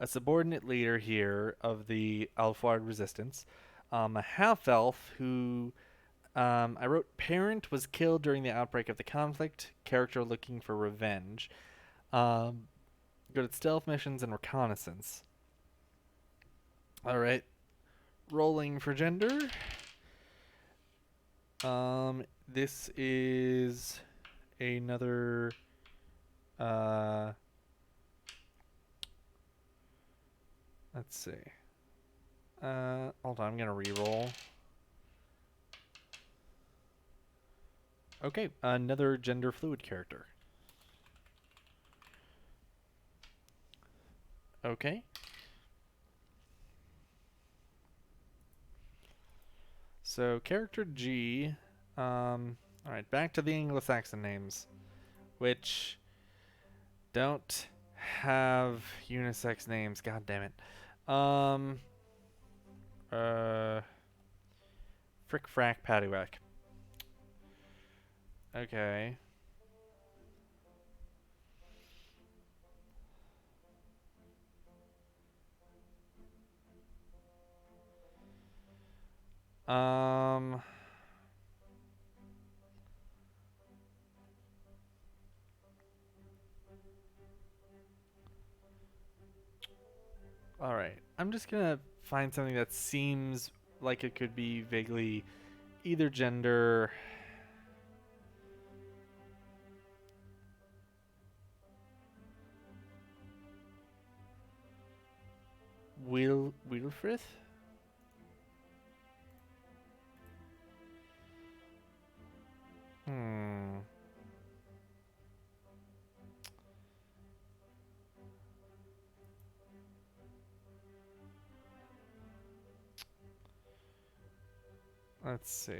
Speaker 1: subordinate leader here of the Alfard resistance, a half elf who I wrote parent was killed during the outbreak of the conflict. Character looking for revenge. Um, Good at stealth missions and reconnaissance. All right, rolling for gender. This is another. Uh, let's see. Hold on, I'm gonna re-roll. Okay, another gender fluid character. Okay. So character G. All right, back to the Anglo-Saxon names, which don't have unisex names. God damn it. Um. Frick frack paddywhack. Okay. Um. All right. I'm just gonna find something that seems like it could be vaguely either gender. Wilfrith? Hmm. Let's see.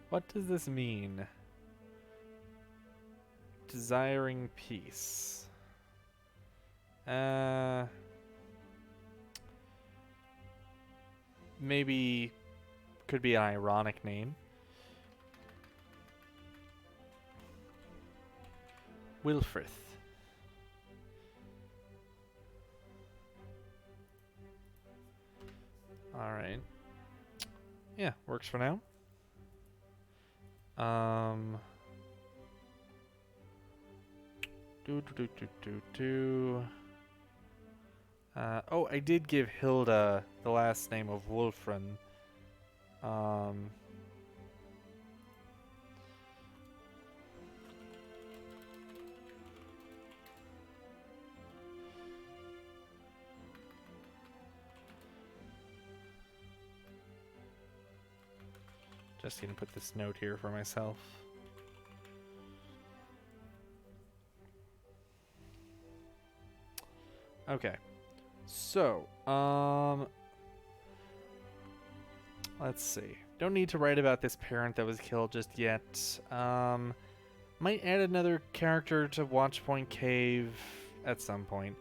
Speaker 1: What does this mean? Desiring peace. Uh. Maybe could be an ironic name. Wilfrith. All right. Yeah, works for now. Um. Do do do do do do. Oh, I did give Hilda the last name of Wolfram. Um. Just gonna put this note here for myself. Okay. So, let's see. Don't need to write about this parent that was killed just yet. Might add another character to Watchpoint Cave at some point.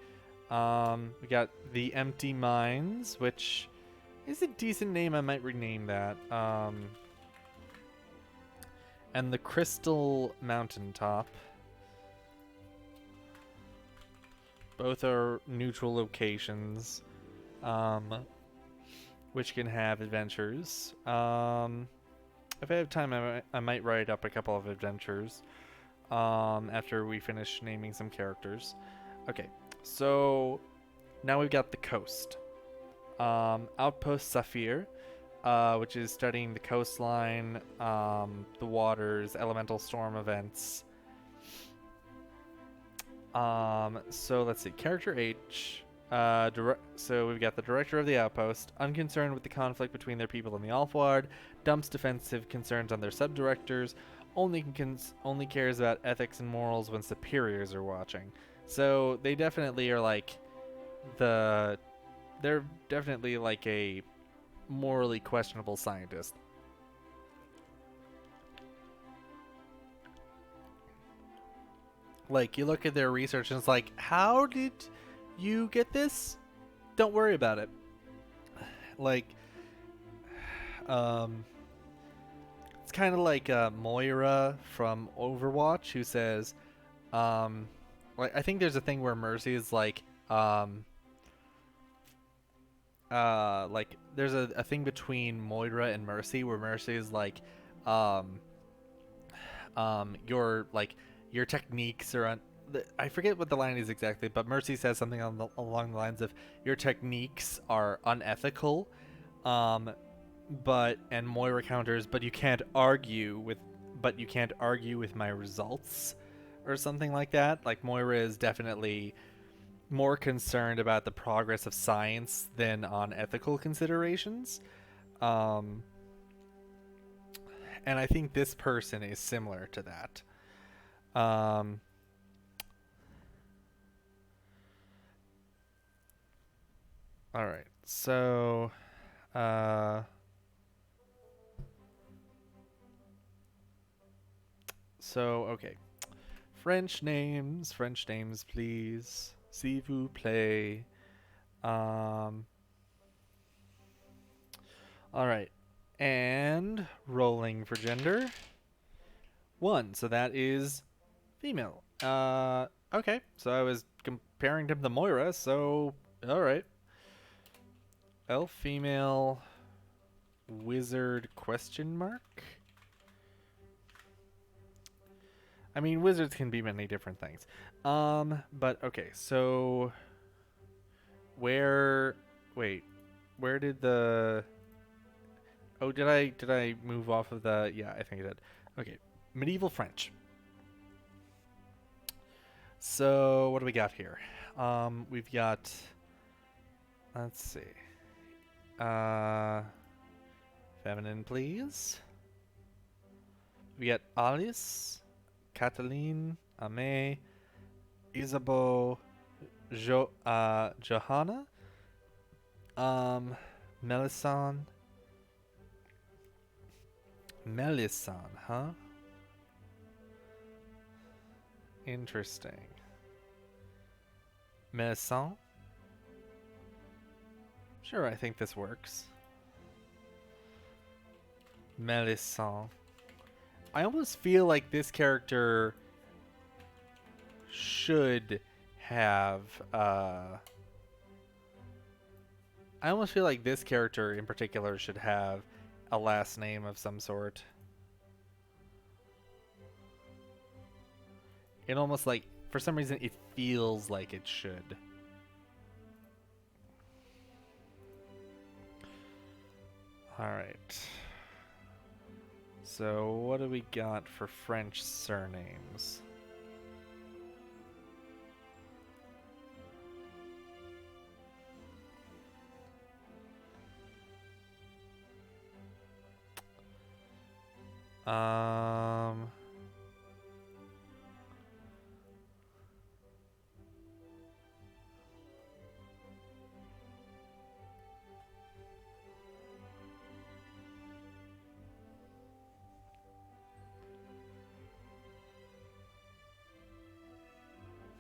Speaker 1: We got the Empty Mines, which is a decent name. I might rename that. And the Crystal Mountaintop. Both are neutral locations, which can have adventures. If I have time, I might write up a couple of adventures after we finish naming some characters. Okay, so now we've got the coast. Outpost Saphir, which is studying the coastline, the waters, elemental storm events. So let's see. Character H. So we've got the director of the outpost, unconcerned with the conflict between their people and the Alfward, dumps defensive concerns on their subdirectors, only cares about ethics and morals when superiors are watching. So they definitely are like the they're definitely like a morally questionable scientist. Like you look at their research and it's like, how did you get this? Don't worry about it. Like, um, it's kind of like Moira from Overwatch who says, like I think there's a thing where Mercy is like there's a thing between Moira and Mercy where Mercy is like, um, your like your techniques are I forget what the line is exactly, but Mercy says something along the lines of your techniques are unethical, um, and Moira counters, but you can't argue with my results, or something like that. Like Moira is definitely more concerned about the progress of science than on ethical considerations. Um, and I think this person is similar to that. Um, all right, uh, okay. French names, please. S'il vous plaît. Um, all right, and rolling for gender. 1, so that is female. Okay, so I was comparing him to Moira, so all right. Elf female wizard question mark? I mean, wizards can be many different things. But okay, so where wait, where did the Oh, did I move off of the yeah, I think I did. Okay. Medieval French. So, what do we got here? We've got let's see. Uh Feminine, please. We got Alice, Cataline, Ame, Isabeau, Johanna, Melisande, huh? Interesting. Melisande? Sure, I think this works. Melisande. I almost feel like this character should have I almost feel like this character in particular should have a last name of some sort. It almost like for some reason it feels like it should. All right. So what do we got for French surnames? Um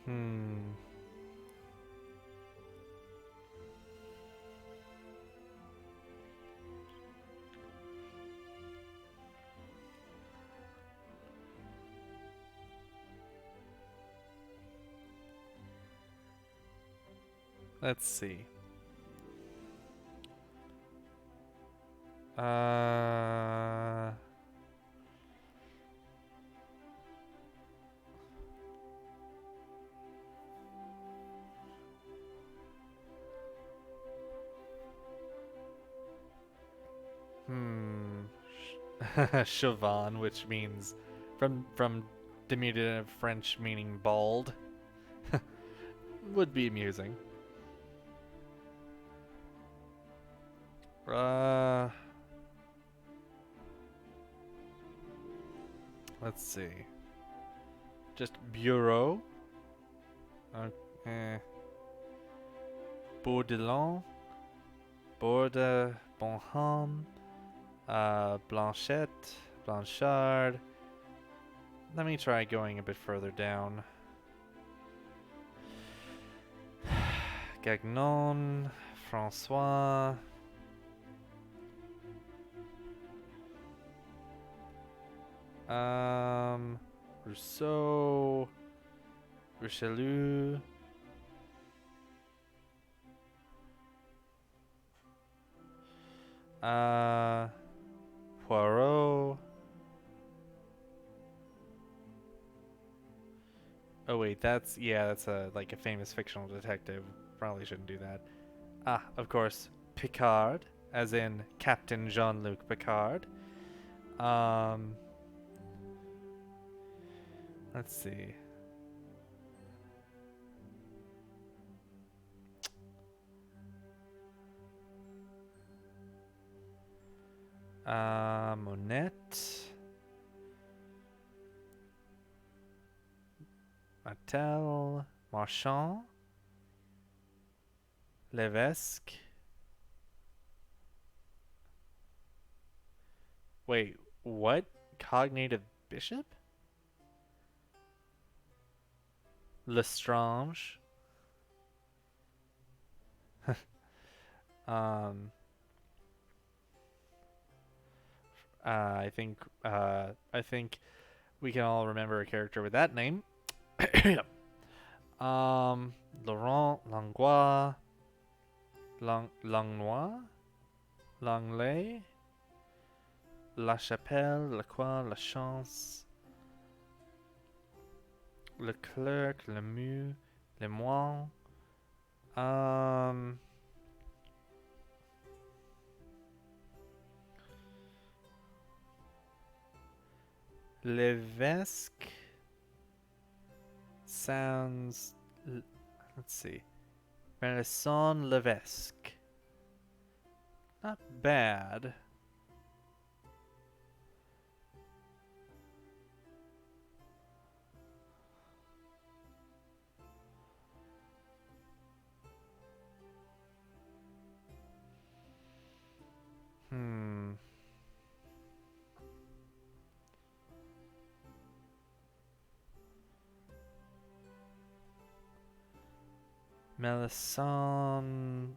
Speaker 1: Hmm. Let's see. Uh Chauvin, which means from diminutive French meaning bald, would be amusing. Uh, let's see. Just bureau. Okay. Bordelon. Borde. Bonhomme. Blanchette. Blanchard. Let me try going a bit further down. Gagnon. Francois. Rousseau. Richelieu. Poirot. Oh wait, that's a like a famous fictional detective. Probably shouldn't do that. Ah, of course, Picard, as in Captain Jean-Luc Picard. Um, let's see. Monette. Martel. Marchand. Levesque. Wait, what? Cognative bishop? Lestrange. Um, I think we can all remember a character with that name. Laurent Langlois, Langlois, Langlais, La Chapelle, Lacroix, La Chance, Leclerc, Lemieux, Lemoine. Um, Levesque sounds. Let's see. Renaissance Levesque. Not bad. Hmm. Melisande.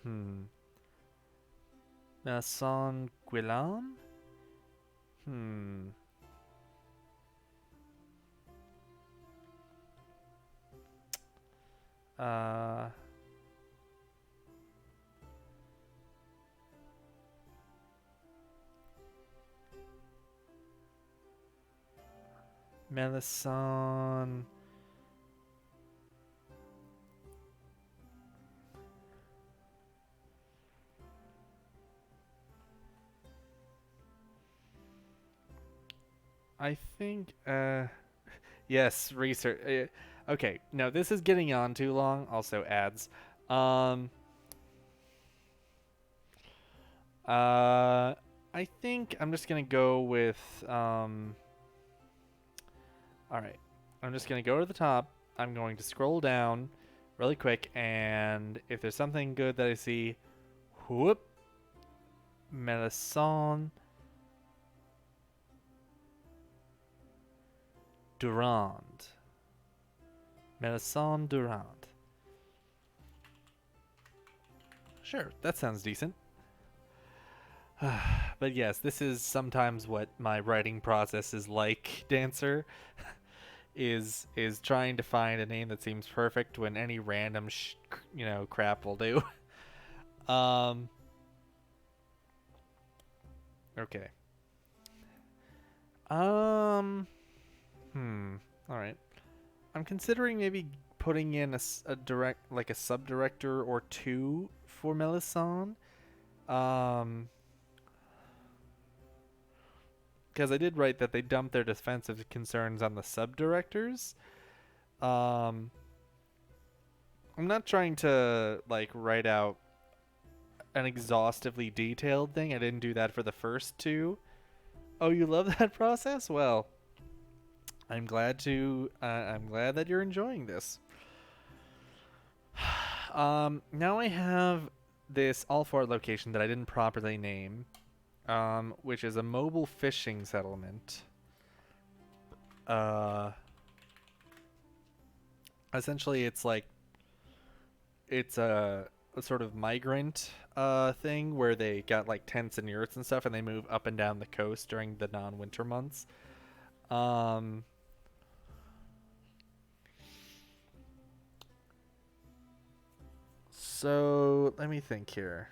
Speaker 1: Hmm. Melisande Guillaume? Hmm. Uh. Melisande. I think, yes, research. Okay, no, this is getting on too long. Also, ads. Um, I think I'm just gonna go with, alright. I'm just gonna go to the top. I'm going to scroll down really quick, and if there's something good that I see, whoop, Melisande Durand. Melisande Durand. Sure, that sounds decent. But yes, this is sometimes what my writing process is like, Dancer. Is trying to find a name that seems perfect when any random crap will do. um okay. Um all right. I'm considering maybe putting in a direct, like a sub-director or two for Melisande. Because I did write that they dumped their defensive concerns on the sub-directors. Um, I'm not trying to like write out an exhaustively detailed thing. I didn't do that for the first two. Oh, you love that process? Well, I'm glad that you're enjoying this. Now I have this Alford location that I didn't properly name, which is a mobile fishing settlement. Uh, Essentially, it's a sort of migrant thing where they got like tents and yurts and stuff, and they move up and down the coast during the non-winter months. Um, so let me think here.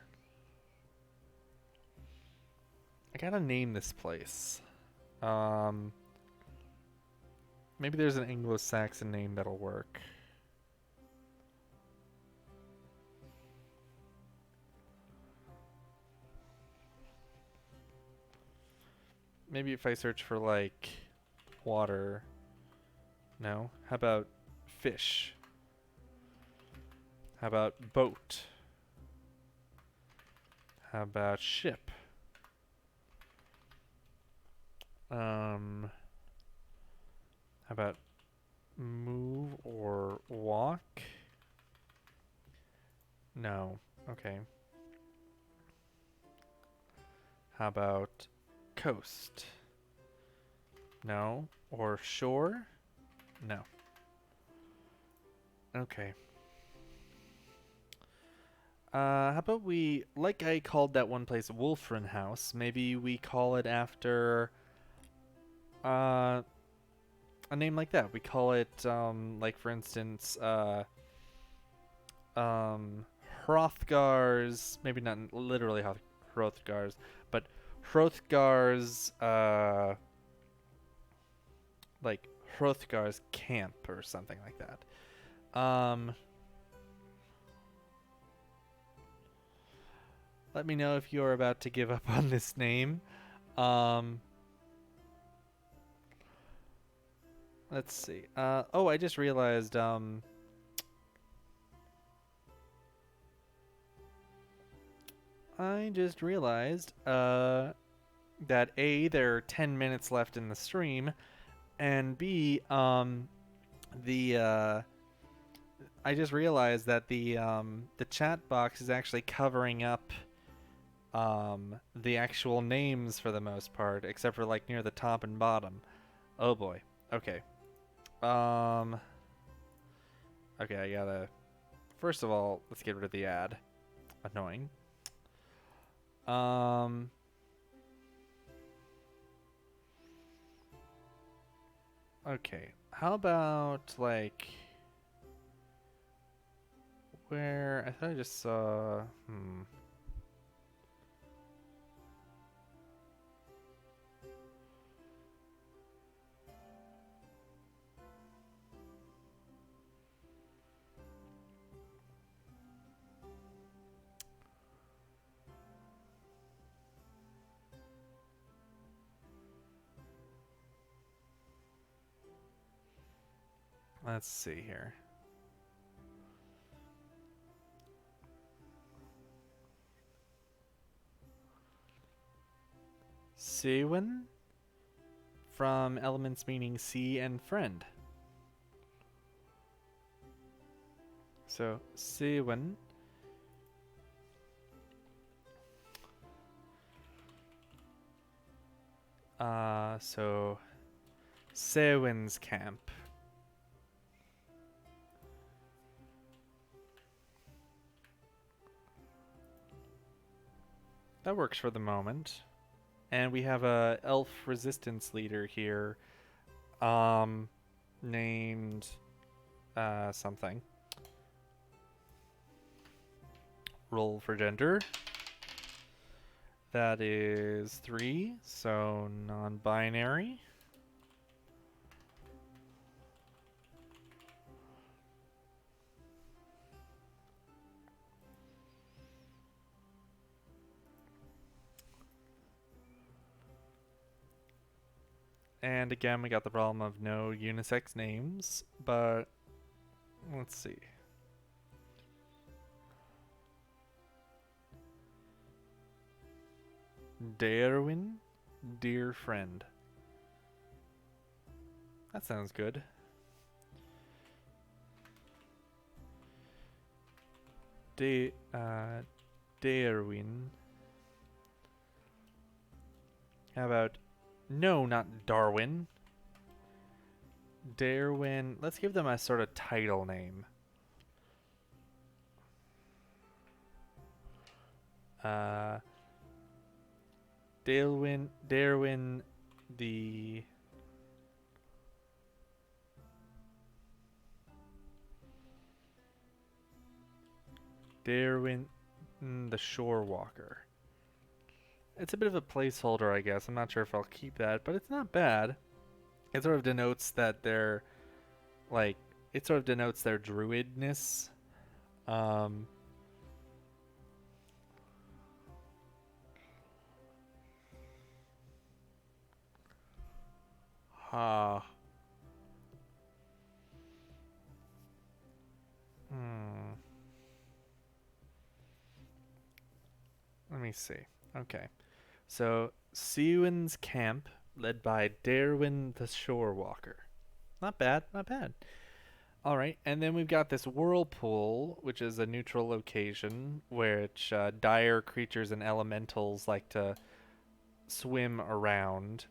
Speaker 1: I gotta name this place. Um, Maybe there's an Anglo-Saxon name that'll work. Maybe if I search for like water. No. How about fish? How about boat? How about ship? How about move or walk? No. Okay. How about coast? No. Or shore? No. Okay. How about we, like I called that one place Wolfren House, maybe we call it after a name like that. We call it, like for instance, Hrothgar's, maybe not literally Hrothgar's, but Hrothgar's, like Hrothgar's camp or something like that. Let me know if you're about to give up on this name. Let's see. Oh, I just realized, that A, there are 10 minutes left in the stream, and B, I just realized that the chat box is actually covering up the actual names for the most part, except for like near the top and bottom. Oh boy. Okay. Okay, I gotta. First of all, let's get rid of the ad. Annoying. Okay. How about like where I thought I just saw. Let's see here. Sewin from elements meaning sea and friend. So Sewin. So Sewin's camp. That works for the moment. And we have a elf resistance leader here, named something. Roll for gender. That is 3, so non-binary. And again, we got the problem of no unisex names, but let's see. Dyrweald, dear friend. That sounds good. Dyrweald. How about... No, not Darwin. Dyrweald. Let's give them a sort of title name. Dyrweald the... Dyrweald the Shore Walker. It's a bit of a placeholder, I guess. I'm not sure if I'll keep that, but it's not bad. It sort of denotes that they're, like, it sort of denotes their druidness. Um, ha. Let me see. Okay. So, Siwen's camp, led by Dyrweald the Shore Walker. Not bad, not bad. Alright, and then we've got this whirlpool, which is a neutral location, which dire creatures and elementals like to swim around.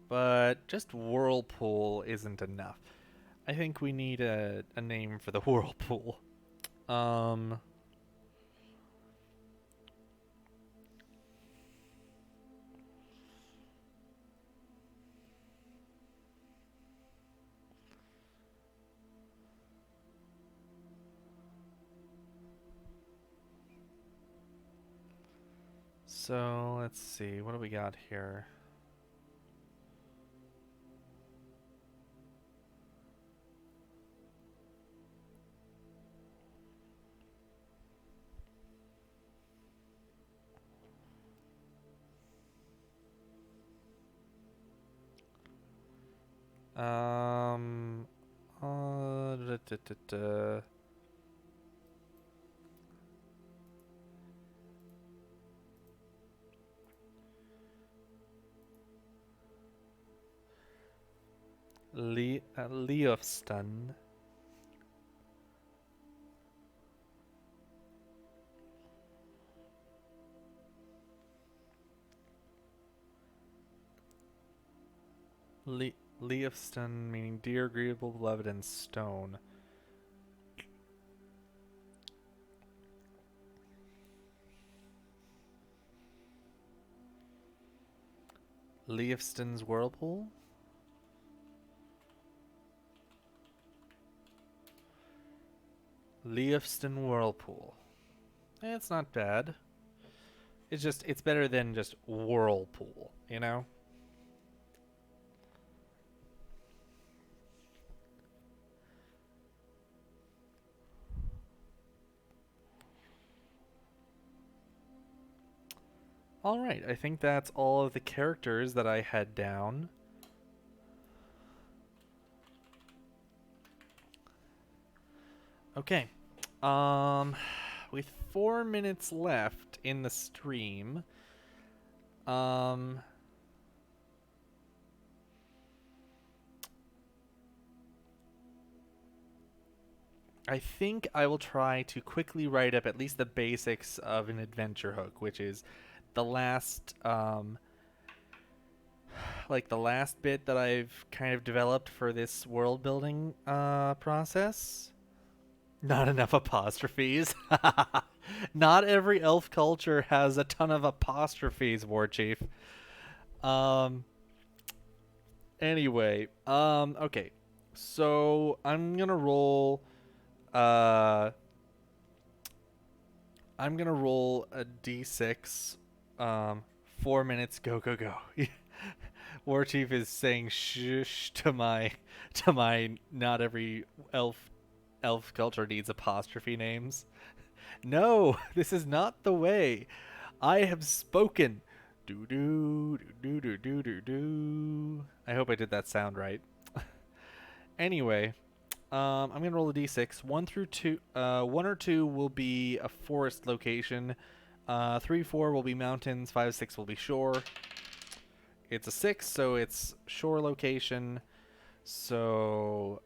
Speaker 1: But just whirlpool isn't enough. I think we need a name for the whirlpool. So let's see, what do we got here? Da, da, da, da. Leofston. Leofston, meaning dear, agreeable, beloved, and stone. Leofston's whirlpool? Leofston whirlpool. It's not bad. It's just, it's better than just whirlpool, you know? Alright, I think that's all of the characters that I had down. Okay. With 4 minutes left in the stream, I think I will try to quickly write up at least the basics of an adventure hook, which is the last, like the last bit that I've kind of developed for this world building process. Not enough apostrophes. Not every elf culture has a ton of apostrophes, War Chief. Anyway, okay. So I'm gonna roll I'm gonna roll a d6. 4 minutes, go go go. War Chief is saying shush to my not every elf culture needs apostrophe names. No, this is not the way. I have spoken. Do do do do do do do. I hope I did that sound right. Anyway, I'm gonna roll a d6. 1 through 2. 1 or 2 will be a forest location. 3, 4 will be mountains. 5, 6 will be shore. It's a 6, so it's shore location. So,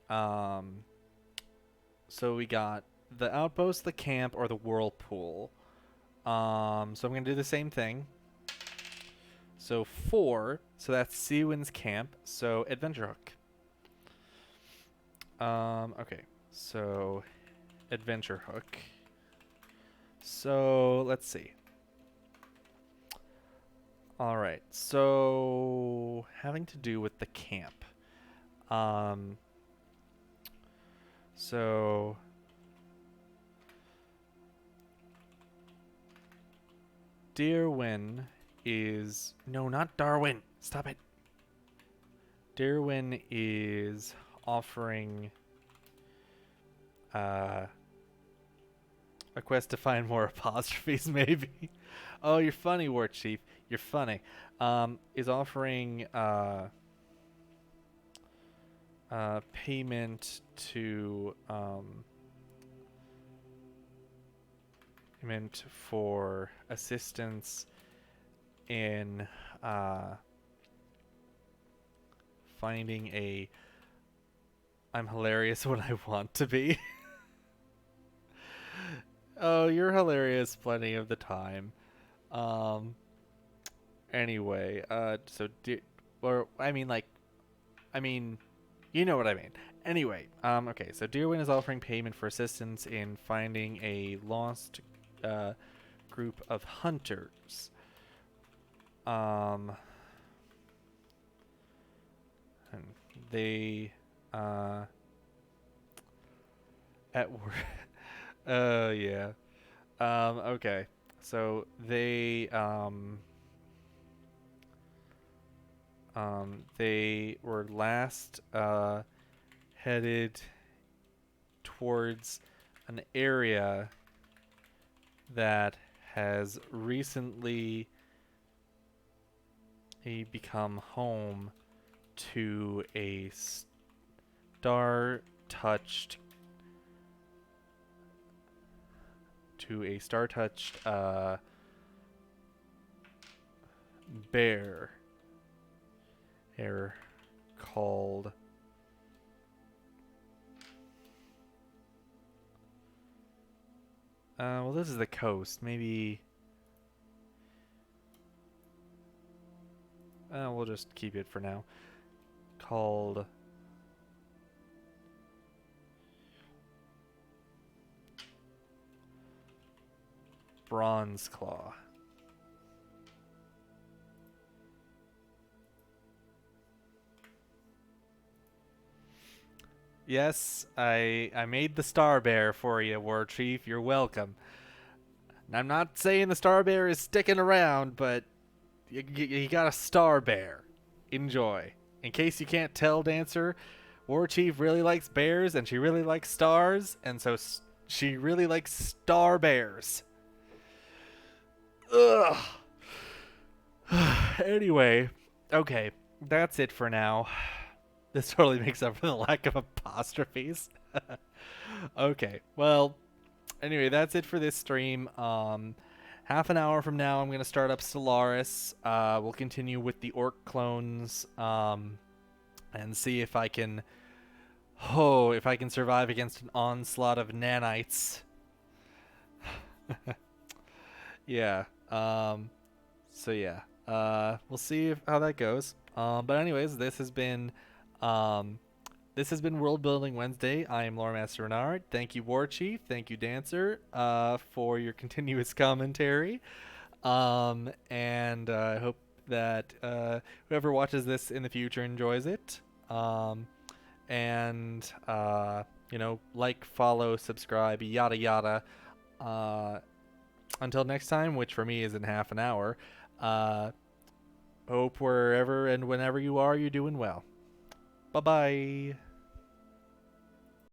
Speaker 1: so we got the outpost, the camp, or the whirlpool. So I'm gonna do the same thing. So 4, so that's Seawin's camp. So adventure hook. Okay, so adventure hook. So let's see. All right, so having to do with the camp. So Dyrweald is not Darwin. Stop it. Dyrweald is offering a quest to find more apostrophes, maybe. Oh, you're funny, War Chief. You're funny. Is offering payment to payment for assistance in finding a. I'm hilarious when I want to be. Oh, you're hilarious plenty of the time. Anyway, so you know what I mean. Anyway, okay, so Dyrweald is offering payment for assistance in finding a lost group of hunters. And they at work. Yeah. Okay. So they were last headed towards an area that has recently become home to a star-touched bear called well, this is the coast. Maybe we'll just keep it for now. Called Bronze Claw. Yes, I made the star bear for you, War Chief. You're welcome. And I'm not saying the star bear is sticking around, but you got a star bear. Enjoy. In case you can't tell, Dancer, War Chief really likes bears, and she really likes stars, and so she really likes star bears. Ugh. Anyway, okay, that's it for now. This totally makes up for the lack of apostrophes. Okay, well, anyway, that's it for this stream. Half an hour from now, I'm going to start up Stellaris. We'll continue with the Orc clones, and see if I can survive against an onslaught of nanites. Yeah. So yeah. We'll see how that goes. But anyways, this has been World Building Wednesday. I am Lore Master Renard. Thank you, War Chief. Thank you, Dancer, for your continuous commentary. And I hope that whoever watches this in the future enjoys it. And like, follow, subscribe, yada yada. Until next time, which for me is in half an hour. Hope wherever and whenever you are, you're doing well. Bye-bye.